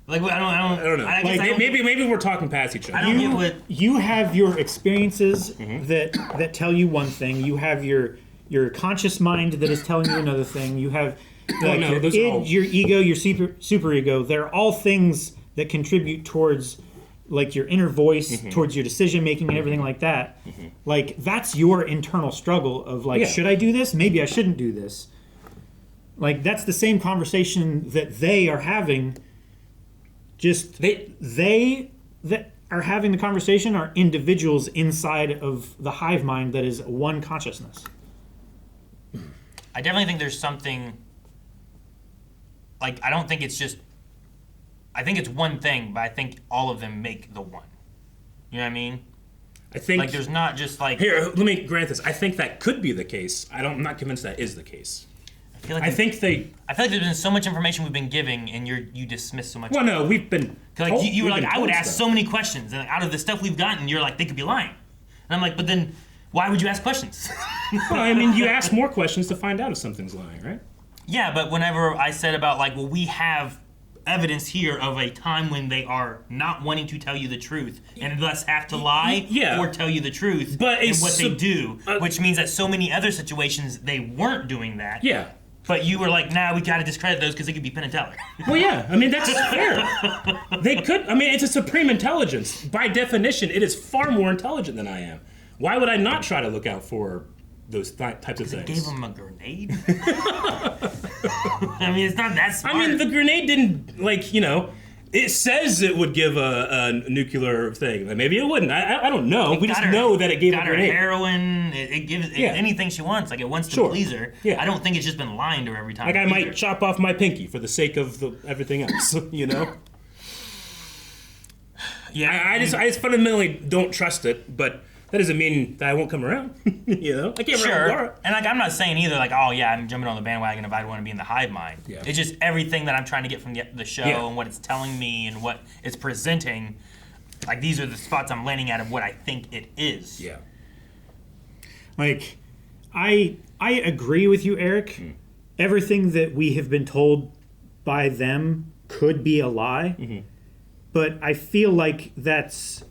I don't know. Maybe we're talking past each other. I don't get what you have your experiences that tell you one thing. You have your conscious mind that is telling you another thing. You have your ego, your super ego. They're all things that contribute towards your inner voice, towards your decision making and everything like that. That's your internal struggle of should I do this? Maybe I shouldn't do this. That's the same conversation that they are having. Just they that are having the conversation are individuals inside of the hive mind that is one consciousness. I definitely think there's something. I don't think it's just. I think it's one thing, but I think all of them make the one. You know what I mean? I think there's not just here. Let me grant this. I think that could be the case. I'm not convinced that is the case. I feel like I feel like there's been so much information we've been giving, and you dismiss so much. Well, no, we've been. You were like, I would ask so many questions, and out of the stuff we've gotten, you're like, they could be lying. And I'm like, but then, why would you ask questions? Well, I mean, you ask more questions to find out if something's lying, right? Yeah, but whenever I said about we have evidence here of a time when they are not wanting to tell you the truth and thus have to lie or tell you the truth in what they do, which means that so many other situations they weren't doing that. Yeah. But you were like, nah, we gotta discredit those because they could be Penn and Teller. Well, yeah, I mean, that's fair. They could, I mean, it's a supreme intelligence. By definition, it is far more intelligent than I am. Why would I not try to look out for those types of things? They gave them a grenade? I mean, it's not that smart. I mean, the grenade didn't, It says it would give a nuclear thing. Like, maybe it wouldn't. I don't know. We just know that it gave got a her grenade. heroin. It gives anything she wants. Like, it wants to please her. Yeah. I don't think it's just been lying to her every time. Like, I might chop off my pinky for the sake of everything else, you know? Yeah. I just fundamentally don't trust it, but that doesn't mean that I won't come around. You know? I can't remember Laura. And, like, I'm not saying either, like, oh, yeah, I'm jumping on the bandwagon if I want to be in the hive mind. Yeah. It's just everything that I'm trying to get from the show Yeah. and what it's telling me and what it's presenting. Like, these are the spots I'm landing at of what I think it is. Yeah. Like, I agree with you, Eric. Everything that we have been told by them could be a lie, but I feel like that's...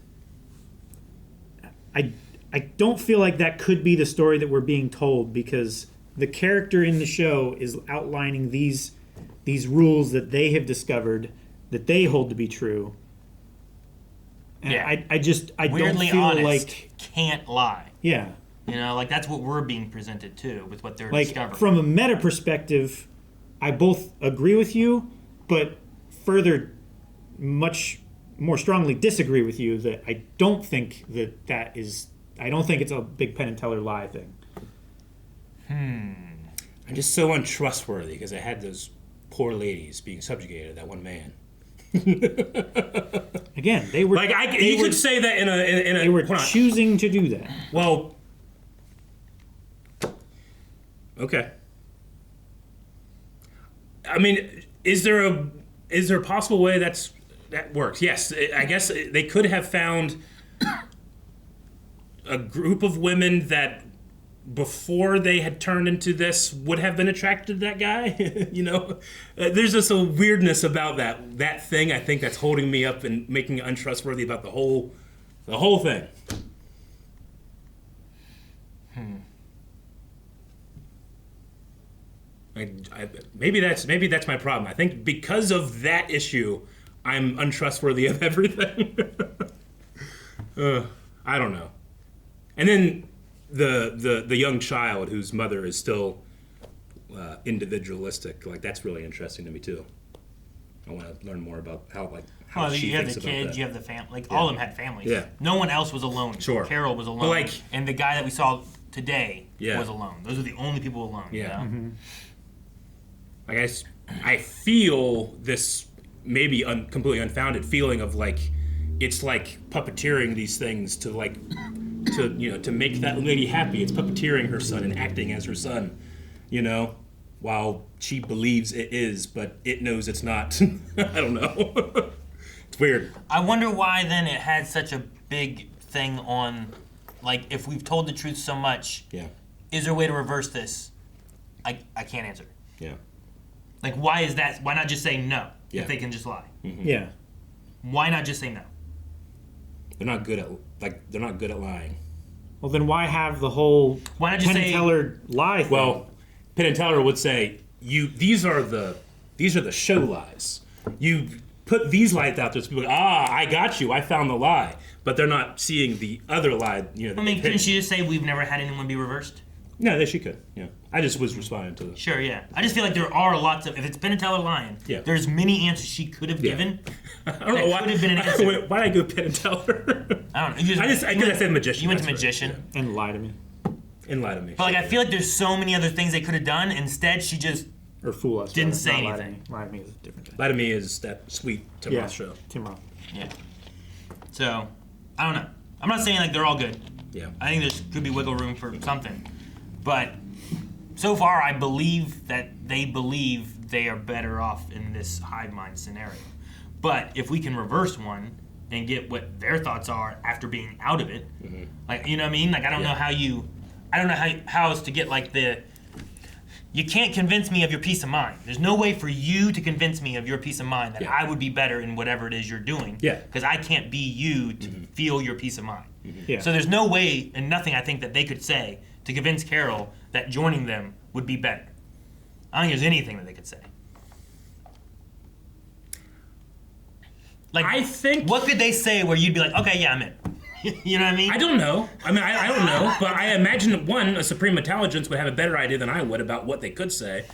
I don't feel like that could be the story that we're being told, because the character in the show is outlining these rules that they have discovered that they hold to be true. And I Weirdly don't feel honest, like can't lie. Yeah. You know, like, that's what we're being presented to with what they're Like, discovering. from a meta perspective, I both agree with you, but further, much more strongly disagree with you that I don't think that is. I don't think it's a big Penn and Teller lie thing. I'm just so untrustworthy because I had those poor ladies being subjugated to that one man. Again, they were like you could say that in a they were choosing to do that. Well, okay. I mean, is there a possible way that works? Yes, I guess they could have found a group of women that before they had turned into this would have been attracted to that guy. You know, there's just a weirdness about that thing. I think that's holding me up and making me untrustworthy about the whole thing. Maybe that's my problem. I think because of that issue, I'm untrustworthy of everything. I don't know. And then the young child whose mother is still individualistic, like, that's really interesting to me too. I want to learn more about how she you have thinks the about kids, that. you have the family, like, all of them had families. Yeah. No one else was alone. Sure. Carol was alone. But, like, and the guy that we saw today Yeah. was alone. Those are the only people alone. Yeah. You know? Like, I feel this maybe completely unfounded feeling of, like, it's like puppeteering these things to make that lady happy. It's puppeteering her son and acting as her son, you know, while she believes it is, but it knows it's not. I don't know. It's weird. I wonder why then it had such a big thing on, like, if we've told the truth so much, is there a way to reverse this? I can't answer. Yeah. Like, why is that? Why not just say no Yeah. if they can just lie? Yeah. Why not just say no? They're not good at lying. Well, then why have the whole Why not just Penn and say- Teller lie thing? Well, Penn and Teller would say, these are the show lies. You put these lies out there so people go, I got you, I found the lie. But they're not seeing the other lie. You know, I mean, couldn't she just say we've never had anyone be reversed? No, she could. Yeah, I just was responding to this. Sure, yeah. I just feel like there are lots of, if it's Penn and Teller lying, there's many answers she could have given. I don't know why. Could have been an answer. Why did I go Penn and Teller? I don't know. I said magician. You went to that's right. magician. And lie to me. And lie to me. But, like, I feel like there's so many other things they could have done. Instead, she just Or fool us. didn't rather. say Not anything. Lie to me is a different thing. Lie to me is that sweet Tim Roth show. Tim Roth. Yeah. So, I don't know. I'm not saying, like, they're all good. Yeah. I think there could be wiggle room for something. But so far, I believe that they believe they are better off in this hive mind scenario. But if we can reverse one and get what their thoughts are after being out of it, like, you know what I mean? Like, I don't know how else to get, like, you can't convince me of your peace of mind. There's no way for you to convince me of your peace of mind that I would be better in whatever it is you're doing. Yeah. Because I can't be you to feel your peace of mind. Yeah. So there's no way and nothing I think that they could say to convince Carol that joining them would be better. I don't think there's anything that they could say. Like, I think... What could they say where you'd be like, okay, yeah, I'm in? You know what I mean? I don't know. I mean, I don't know. But I imagine that, one, a supreme intelligence would have a better idea than I would about what they could say.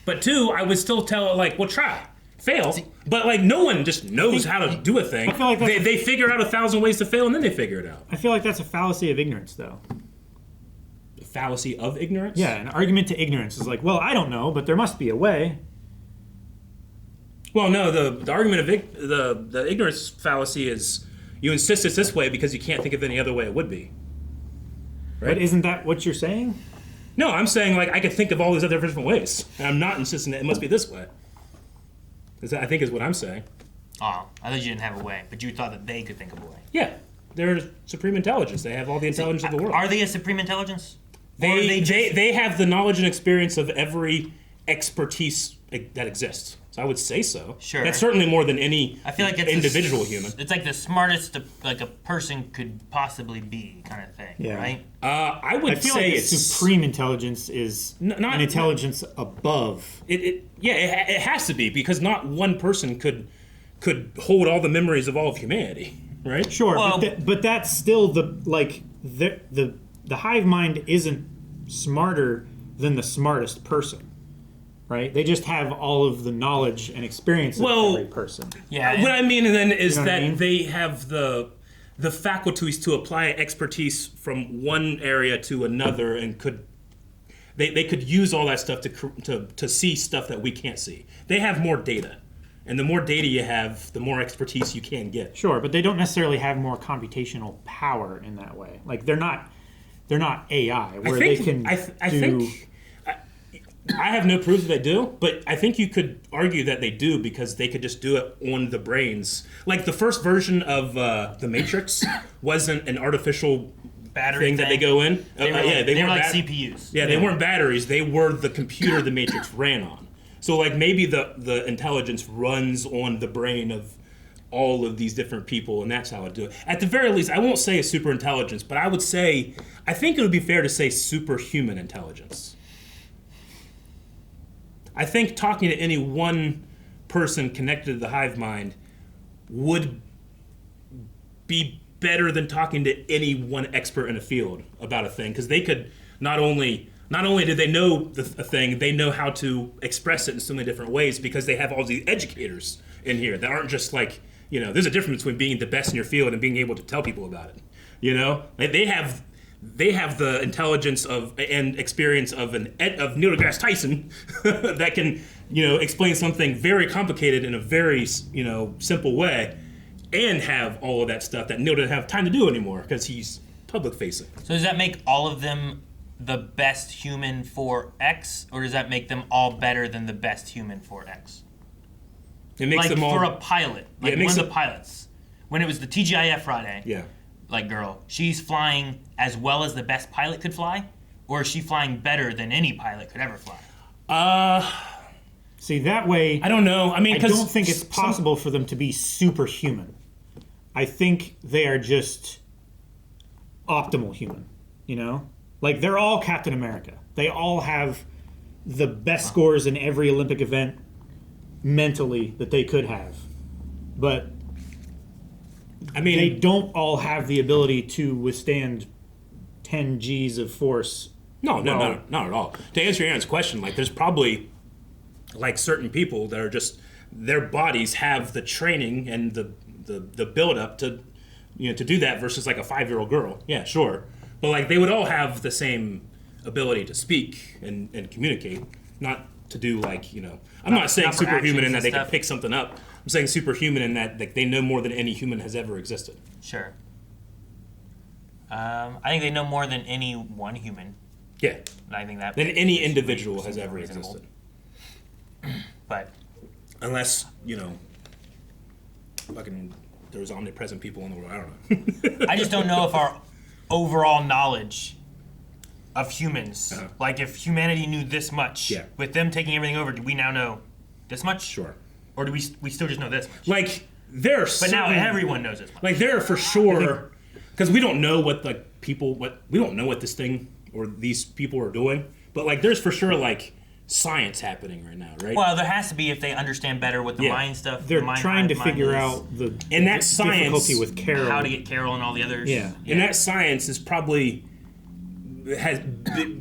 But two, I would still tell it, like, well, try. fail, but like no one just knows how to do a thing. I feel like they figure out 1,000 ways to fail and then they figure it out. I feel like that's a fallacy of ignorance, though. The fallacy of ignorance? Yeah, an argument to ignorance is like, well, I don't know, but there must be a way. Well, no, the argument of the ignorance fallacy is you insist it's this way because you can't think of any other way it would be. Right? But isn't that what you're saying? No, I'm saying like I could think of all these other different ways, and I'm not insisting that it must be this way. I think is what I'm saying. Oh, I thought you didn't have a way, but you thought that they could think of a way. Yeah, they're supreme intelligence. They have all the intelligence of the world. Are they a supreme intelligence? They have the knowledge and experience of every expertise that exists. So I would say so. Sure. That's certainly more than any I feel like it's individual human. It's like the smartest like a person could possibly be, kind of thing. Yeah. Right. I would feel say like it's supreme intelligence is not an intelligence above. It has to be because not one person could hold all the memories of all of humanity, right? Sure, Well- but that's still the hive mind isn't smarter than the smartest person, right? They just have all of the knowledge and experience of every person. Yeah. What I mean then is You know what I that mean? they have the faculties to apply expertise from one area to another, and they could use all that stuff to see stuff that we can't see. They have more data, and the more data you have, the more expertise you can get. Sure, but they don't necessarily have more computational power in that way. Like they're not AI where they can I have no proof that they do, but I think you could argue that they do because they could just do it on the brains. Like the first version of The Matrix wasn't an artificial Battery thing that they go in. They were they were weren't like bat- CPUs. Yeah, they weren't batteries. They were the computer the Matrix ran on. So like maybe the intelligence runs on the brain of all of these different people, and that's how I do it. At the very least, I won't say a super intelligence, but I think it would be fair to say superhuman intelligence. I think talking to any one person connected to the hive mind would be better than talking to any one expert in a field about a thing, because they could not only do they know a thing, they know how to express it in so many different ways because they have all these educators in here that aren't just like, there's a difference between being the best in your field and being able to tell people about it. They have the intelligence and experience of Neil deGrasse Tyson that can, explain something very complicated in a very, simple way, and have all of that stuff that Neil doesn't have time to do anymore because he's public facing. So does that make all of them the best human for X, or does that make them all better than the best human for X? It makes like them all for a pilot, like it makes one of the pilots, when it was the TGIF Friday. Yeah. Like girl, she's flying as well as the best pilot could fly, or is she flying better than any pilot could ever fly? See, that way, I don't know. I mean, I don't think it's possible for them to be superhuman. I think they are just optimal human, Like, they're all Captain America. They all have the best scores in every Olympic event mentally that they could have. But I mean, they don't all have the ability to withstand 10 Gs of force. No, not at all. To answer Aaron's question, like, there's probably like certain people that are just, their bodies have the training and the build up to to do that versus like a 5-year-old girl. Yeah, sure. But like they would all have the same ability to speak and communicate, not to do like, I'm not saying superhuman in that they can pick something up. I'm saying superhuman in that like, they know more than any human has ever existed. Sure. I think they know more than any one human. Yeah. I think that than any individual has ever existed. But unless, fucking there's omnipresent people in the world. I don't know. I just don't know if our overall knowledge of humans, like if humanity knew this much, with them taking everything over, do we now know this much? Sure. Or do we still just know this much? Like, there are But now everyone knows this much. Like, there are for sure, because we don't know what, like, we don't know what this thing or these people are doing, but, like, there's for sure, like, science happening right now, right? Well, there has to be if they understand better what the mind stuff. They're the mind, trying to mind figure is, out the science, difficulty with Carol. how to get Carol and all the others. Yeah. And that science is probably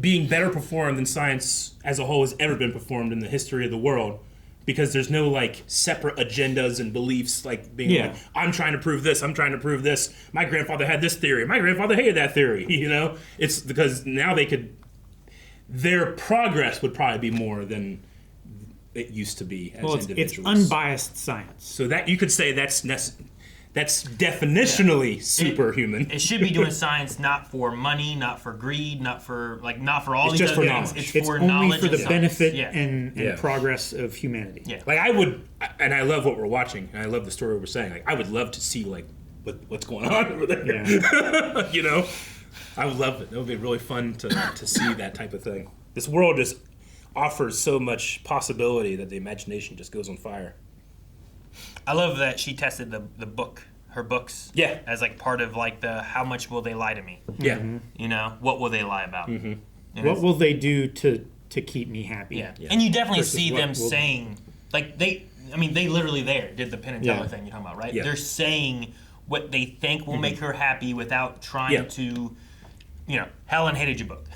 being better performed than science as a whole has ever been performed in the history of the world, because there's no like separate agendas and beliefs like being Yeah. like, I'm trying to prove this, I'm trying to prove this. My grandfather had this theory, my grandfather hated that theory. You know, it's because now their progress would probably be more than it used to be as Well, it's individuals. unbiased science. So that you could say that's definitionally superhuman. It should be doing science not for money, not for greed, not for all It's these just other for things. knowledge. It's for only knowledge for the of science. benefit Yeah. and progress of humanity. Yeah. Like I would, and I love what we're watching, and I love the story we're saying. Like I would love to see like what's going on over there. Yeah. You know, I would love it. It would be really fun to see that type of thing. This world just offers so much possibility that the imagination just goes on fire. I love that she tested her books. Yeah. As like part of like the how much will they lie to me? Yeah. You know, what will they lie about? Mm-hmm. And What will they do to keep me happy? Yeah. And you definitely Versus see what them will- saying, like they literally did the Penn and Teller Yeah. thing you're talking about, right? Yeah. They're saying what they think will make her happy without trying Yeah. to, Helen hated your book.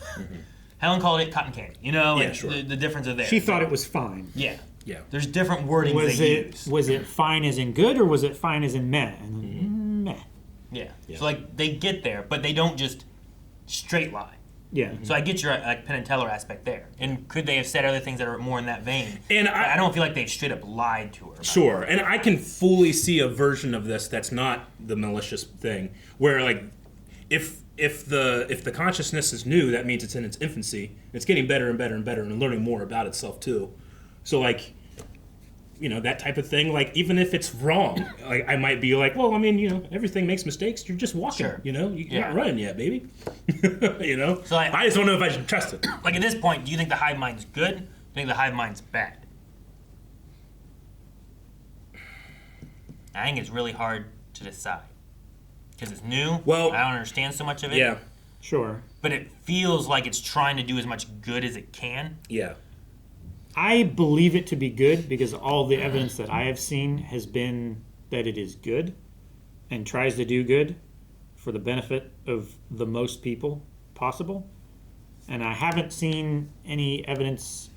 Helen called it cotton candy. You know, Yeah, like, sure. the difference of there. She thought it was fine. Yeah. Yeah. There's different wordings they use. Was it fine as in good, or was it fine as in meh? And then, meh. Yeah. So like they get there, but they don't just straight lie. Yeah. So I get your Penn and Teller aspect there. And could they have said other things that are more in that vein? And I don't feel like they've straight up lied to her. about Sure, and I can fully see a version of this that's not the malicious thing, where like if the consciousness is new, that means it's in its infancy. It's getting better and better and better and learning more about itself too. So like, that type of thing. Like even if it's wrong, like I might be like, well, I mean, everything makes mistakes. You're just walking. Sure. You're not running yet, baby. So I just don't know if I should trust it. Like at this point, do you think the hive mind's good? Do you think the hive mind's bad? I think it's really hard to decide because it's new. Well, I don't understand so much of it. Yeah. Sure. But it feels like it's trying to do as much good as it can. Yeah. I believe it to be good because all the evidence that I have seen has been that it is good and tries to do good for the benefit of the most people possible. And I haven't seen any evidence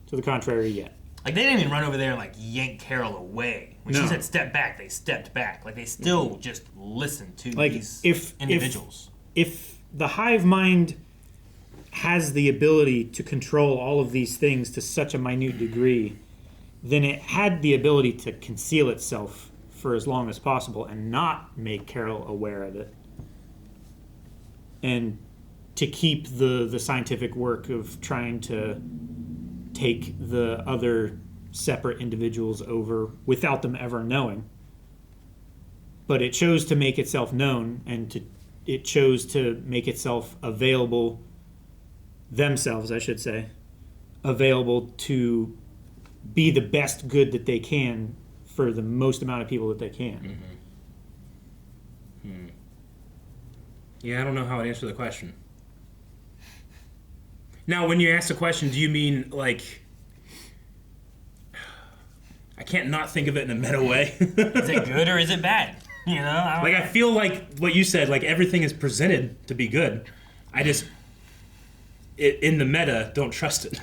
to the contrary yet. Like they didn't even run over there and like yank Carol away. When she No. said step back, they stepped back. Like they still just listened to Like these if individuals. If the hive mind has the ability to control all of these things to such a minute degree, then it had the ability to conceal itself for as long as possible and not make Carol aware of it. And to keep the scientific work of trying to take the other separate individuals over without them ever knowing. But it chose to make itself known, and it chose to make itself available, themselves, I should say, available to be the best good that they can for the most amount of people that they can. Yeah, I don't know how I'd answer the question. Now, when you ask the question, do you mean like I can't not think of it in a meta way? Is it good or is it bad? I feel like what you said, like everything is presented to be good. I just in the meta don't trust it.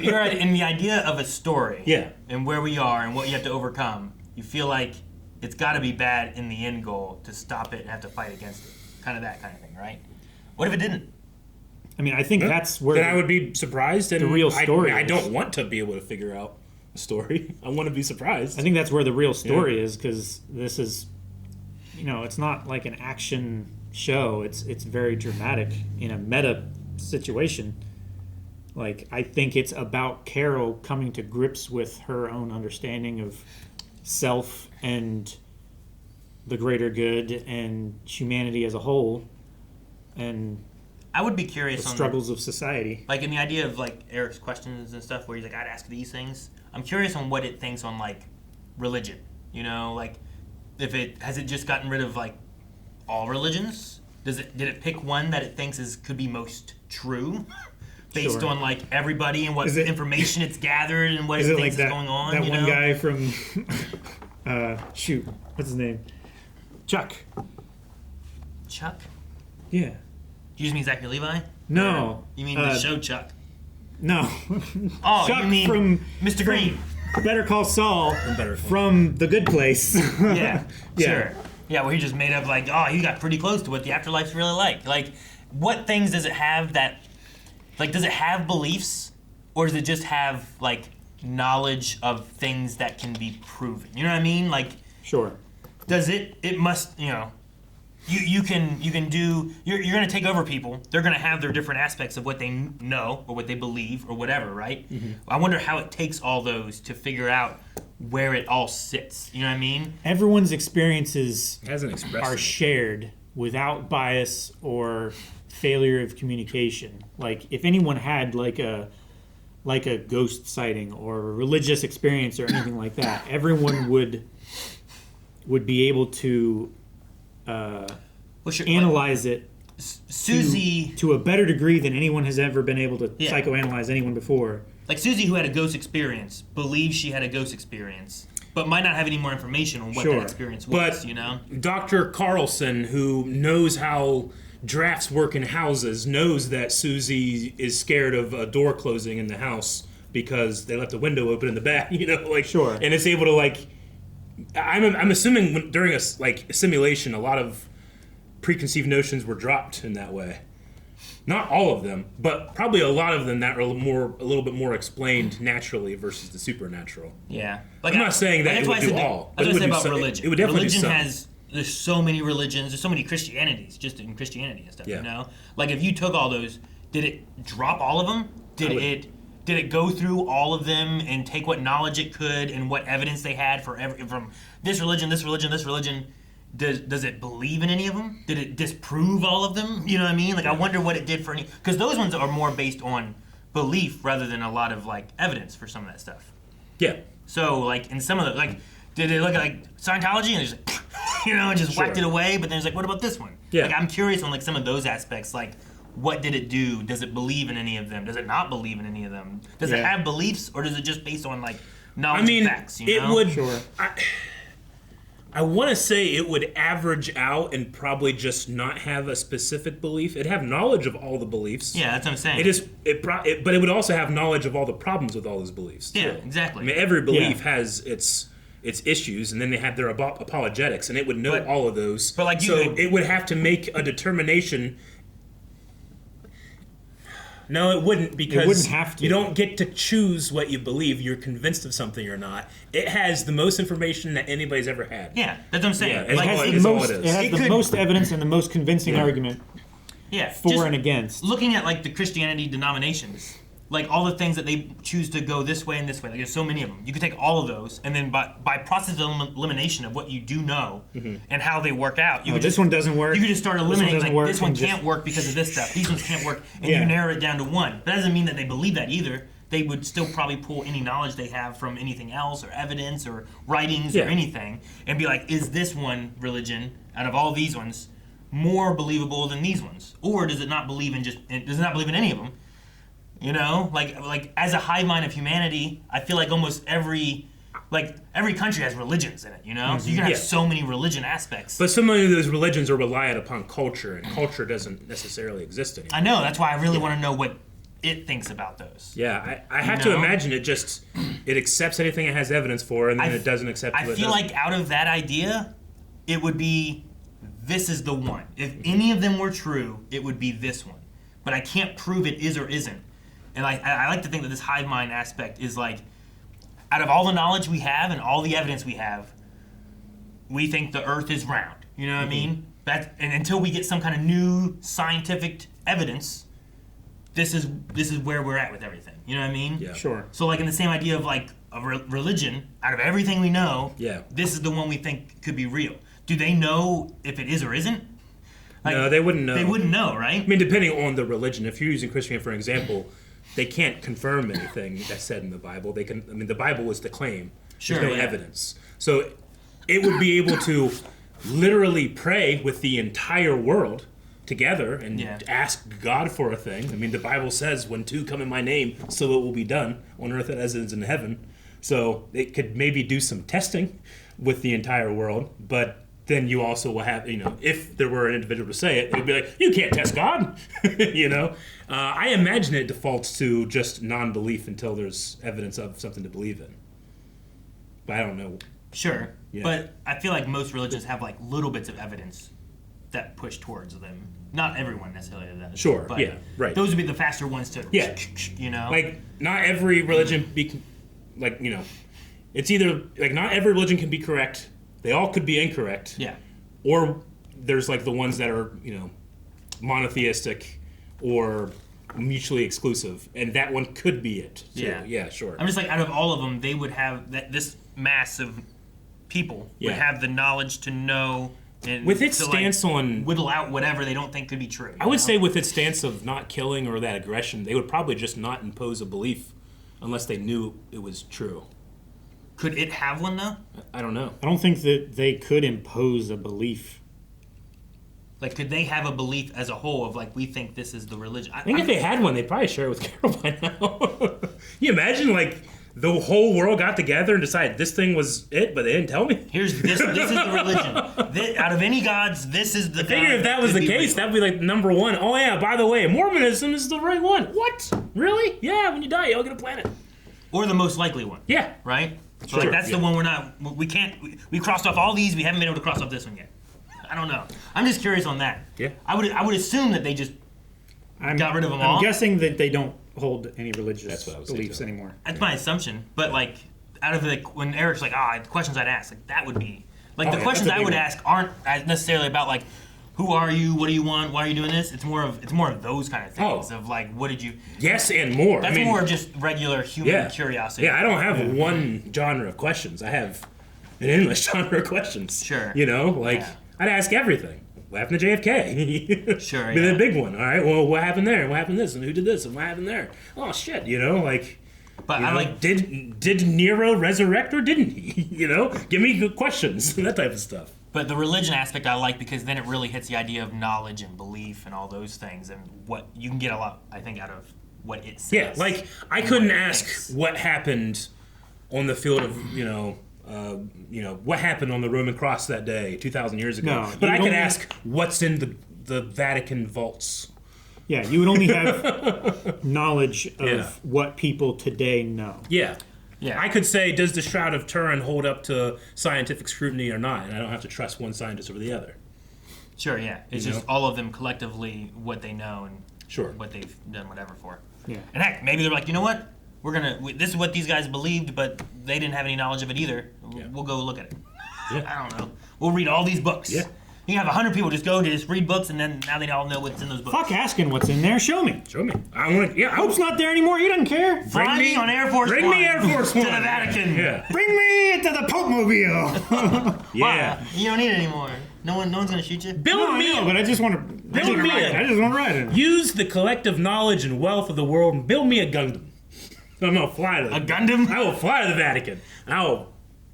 You're right. In the idea of a story, Yeah. and where we are and what you have to overcome, you feel like it's got to be bad in the end goal to stop it and have to fight against it. Kind of that kind of thing, right? What if it didn't? I mean, I think that's where then I would be surprised. And the real story I is. don't want to be able to figure out a story. I want to be surprised. I think that's where the real story is, because this is, it's not like an action show. It's very dramatic in a meta situation. Like, I think it's about Carol coming to grips with her own understanding of self and the greater good and humanity as a whole, and I would be curious the on struggles of society. Like in the idea of like Eric's questions and stuff, where he's like, "I'd ask these things." I'm curious on what it thinks on like religion. Like if it has it just gotten rid of like all religions? Did it pick one that it thinks could be most true, based Sure. on like everybody and what information it's gathered and what it Is it thinks like is going on? that you one know? guy from shoot, what's his name? Chuck. Chuck? Yeah. You mean Zachary Levi? No. You mean the show Chuck? No. Oh, Chuck you mean from Mr. Green? Better Call Saul Better Call. from The Good Place. Yeah, Yeah. sure. Yeah, where he just made up like, oh, he got pretty close to what the afterlife's really like. Like, what things does it have that, like, does it have beliefs, or does it just have like knowledge of things that can be proven? You know what I mean? Like, Sure. does it? It must, you know. You can do. You're gonna take over people. They're gonna have their different aspects of what they know or what they believe or whatever, right? I wonder how it takes all those to figure out where it all sits. You know what I mean? Everyone's experiences Hasn't expressed are it. shared without bias or failure of communication. Like if anyone had like a ghost sighting or a religious experience or anything like that, everyone would be able to analyze it Susie, to a better degree than anyone has ever been able to Yeah. psychoanalyze anyone before. like Susie, who had a ghost experience, believes she had a ghost experience, but might not have any more information on what Sure. that experience was. But You know? Dr. Carlson, who knows how drafts work in houses, knows that Susie is scared of a door closing in the house because they left a window open in the back. You know, like Sure. and it's able to like. I'm assuming during a simulation, a lot of preconceived notions were dropped in that way. Not all of them, but probably a lot of them that are a little bit more explained naturally versus the supernatural. Yeah. I'm not saying that that's it why would I do said all, That's but what I it would said do about some- religion. it would definitely do religion some. has. There's so many religions. There's so many Christianities just in Christianity and stuff. Yeah. You know, like if you took all those, did it drop all of them? Did it go through all of them and take what knowledge it could and what evidence they had from this religion, this religion, this religion? Does it believe in any of them? Did it disprove all of them? You know what I mean? Like I wonder what it did for any, because those ones are more based on belief rather than a lot of like evidence for some of that stuff. Yeah. So like in some of the like, did they look at like Scientology and just you know just whacked it away? But then it's like, what about this one? Yeah. Like I'm curious on like some of those aspects. Like, what did it do? Does it believe in any of them? Does it not believe in any of them? Does it Yeah. have beliefs, or does it just based on like knowledge I mean, and facts? You it know? would. Sure. I want to say it would average out and probably just not have a specific belief. It'd have knowledge of all the beliefs. Yeah, that's what I'm saying. But it would also have knowledge of all the problems with all those beliefs. Yeah, too. exactly. I mean, every belief has its issues, and then they have their apologetics, and it would know all of those. But like it would have to make a determination. No, it wouldn't, because It wouldn't have to. you don't get to choose what you believe. You're convinced of something or not. It has the most information that anybody's ever had. Yeah, that's what I'm saying. Yeah, it's like, all- It it's all has it is. the It could- most evidence and the most convincing argument yeah, for just and against. looking at like the Christianity denominations, like all the things that they choose to go this way and this way. Like there's so many of them. You could take all of those, and then by process of elimination of what you do know and how they work out, you could This just, one doesn't work. You could just start This one eliminating doesn't like work, this one and just- can't work because of this stuff. These ones can't work, and Yeah. you narrow it down to one. That doesn't mean that they believe that either. They would still probably pull any knowledge they have from anything else or evidence or writings Yeah. or anything and be like, is this one religion out of all these ones more believable than these ones, or does it not believe in any of them? You know, like as a hive mind of humanity, I feel like almost every country has religions in it. You know, so you can have Yeah. so many religion aspects. But so many of those religions are reliant upon culture, and culture doesn't necessarily exist anymore. I know, that's why I really want to know what it thinks about those. Yeah, I have You to know? imagine it accepts anything it has evidence for, and then it doesn't accept I what it feel doesn't. like out of that idea, it would be, this is the one. If any of them were true, it would be this one. But I can't prove it is or isn't. And I like to think that this hive mind aspect is like, out of all the knowledge we have and all the evidence we have, we think the Earth is round. You know what I mean? And until we get some kind of new scientific evidence, this is where we're at with everything. You know what I mean? Yeah. Sure. So like in the same idea of like a religion, out of everything we know, Yeah. this is the one we think could be real. Do they know if it is or isn't? Like, No, they wouldn't know. They wouldn't know, right? I mean, depending on the religion. If you're using Christianity for an example, they can't confirm anything that's said in the Bible. They can. I mean, the Bible is the claim. Sure, There's no yeah. evidence. So it would be able to literally pray with the entire world together and Yeah. ask God for a thing. I mean, the Bible says, when two come in my name, so it will be done on earth as it is in heaven. So it could maybe do some testing with the entire world, but then you also will have, if there were an individual to say it, it'd be like, you can't test God, I imagine it defaults to just non-belief until there's evidence of something to believe in. but I don't know. Sure, Yeah. but I feel like most religions have like little bits of evidence that push towards them. Not everyone necessarily does. Sure, but yeah, right. Those would be the faster ones to, Yeah. you know? Like, not every religion it's either, like, not every religion can be correct. They all could be incorrect. Yeah. Or there's, like, the ones that are, monotheistic or mutually exclusive. And that one could be it. So, yeah, sure. I'm just like, out of all of them, they would have this mass of people would have the knowledge to know and with its to, stance on whittle out whatever they don't think could be true. I would say with its stance of not killing or that aggression, they would probably just not impose a belief unless they knew it was true. Could it have one though? I don't know. I don't think that they could impose a belief. Like, could they have a belief as a whole of like, we think this is the religion? I think if they had one, they'd probably share it with Carol by now. You imagine like the whole world got together and decided this thing was it, but they didn't tell me. Here's this is the religion. Out of any gods, this is the. I figure if that was the case, that'd be like number one. Oh yeah, by the way, Mormonism is the right one. What? Really? Yeah, when you die, you'll get a planet. Or the most likely one. Yeah. Right? So Sure, like that's the one we can't, we crossed off all these, we haven't been able to cross off this one yet. I don't know. I'm just curious on that. Yeah. I would assume that they just got rid of them all. I'm guessing that they don't hold any religious That's what I was beliefs thinking. anymore. That's my assumption. But like, out of the, when Eric's like, the questions I'd ask, like that would be, like the questions I would ask aren't necessarily about like, who are you? What do you want? Why are you doing this? It's more of those kind of things of like, what did you? Yes, and more. That's more just regular human curiosity. Yeah, I don't have one genre of questions. I have an endless genre of questions. Sure. I'd ask everything. What happened to JFK? Sure. Be the big one. All right. Well, what happened there? What happened this? And who did this? And what happened there? Oh shit. But I like. Did Nero resurrect or didn't he? Give me good questions. That type of stuff. But the religion aspect I like because then it really hits the idea of knowledge and belief and all those things and what you can get a lot, I think, out of what it says. Yeah, like I couldn't ask what happened on the field of what happened on the Roman cross that day 2,000 years ago. No, but I could ask what's in the Vatican vaults. Yeah, you would only have knowledge of what people today know. Yeah. Yeah, I could say, does the Shroud of Turin hold up to scientific scrutiny or not? And I don't have to trust one scientist over the other. Sure, yeah. It's just all of them collectively what they know and what they've done whatever for. Yeah. And heck, maybe they're like, you know what? This is what these guys believed, but they didn't have any knowledge of it either. Yeah. We'll go look at it. Yeah. I don't know. We'll read all these books. Yeah. You can have 100 people just go and just read books, and then now they all know what's in those books. Fuck asking what's in there. Show me. Show me. I want to. Yeah. Hope's not there anymore. He doesn't care. Fly me on Air Force One. Bring me Air Force One to the Vatican. Yeah. Bring me to the Pope Mobile. Yeah. You don't need it anymore. No one's gonna shoot you. Build me. But I just want to. Build me. I just want to ride it. Use the collective knowledge and wealth of the world and build me a Gundam. I'm gonna fly to a Gundam. I will fly to the Vatican. I will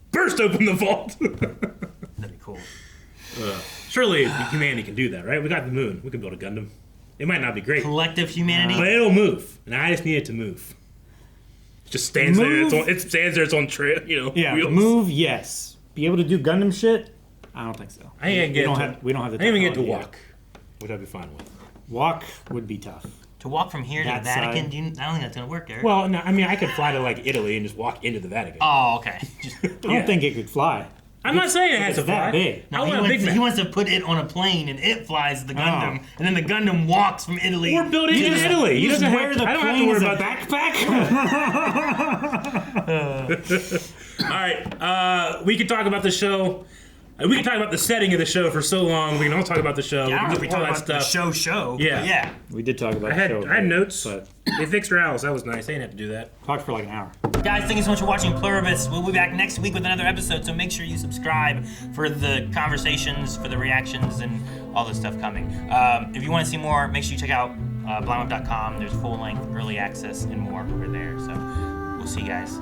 burst open the vault. That'd be cool. Surely humanity can do that, right? We got the moon. We can build a Gundam. It might not be great. Collective humanity. But it'll move. And I just need it to move. It just stands there. It stands there. It's on trail. Yeah, wheels. move, yes. Be able to do Gundam shit? I don't think so. We don't have the technology. I didn't even get to walk, which I'd be fine with. Walk would be tough. To walk from here to the Vatican? I don't think that's going to work, Eric. Well, no, I mean, I could fly to, Italy and just walk into the Vatican. Oh, okay. I don't think it could fly. I'm not saying it has to fly. That big. No, he wants to put it on a plane and it flies the Gundam, and then the Gundam walks from Italy. We're building it in Italy. You just wear the plane as a backpack? All right, we could talk about the show. We can talk about the setting of the show for so long. We can all talk about the show. Yeah, I don't know if we all talk that about stuff. the show. Yeah. Yeah. We did talk about I had the show. I had notes. But they fixed her house. That was nice. They didn't have to do that. Talked for like an hour. Guys, thank you so much for watching Pluribus. We'll be back next week with another episode, so make sure you subscribe for the conversations, for the reactions, and all this stuff coming. If you want to see more, make sure you check out blindweb.com. There's full-length, early access, and more over there. So we'll see you guys.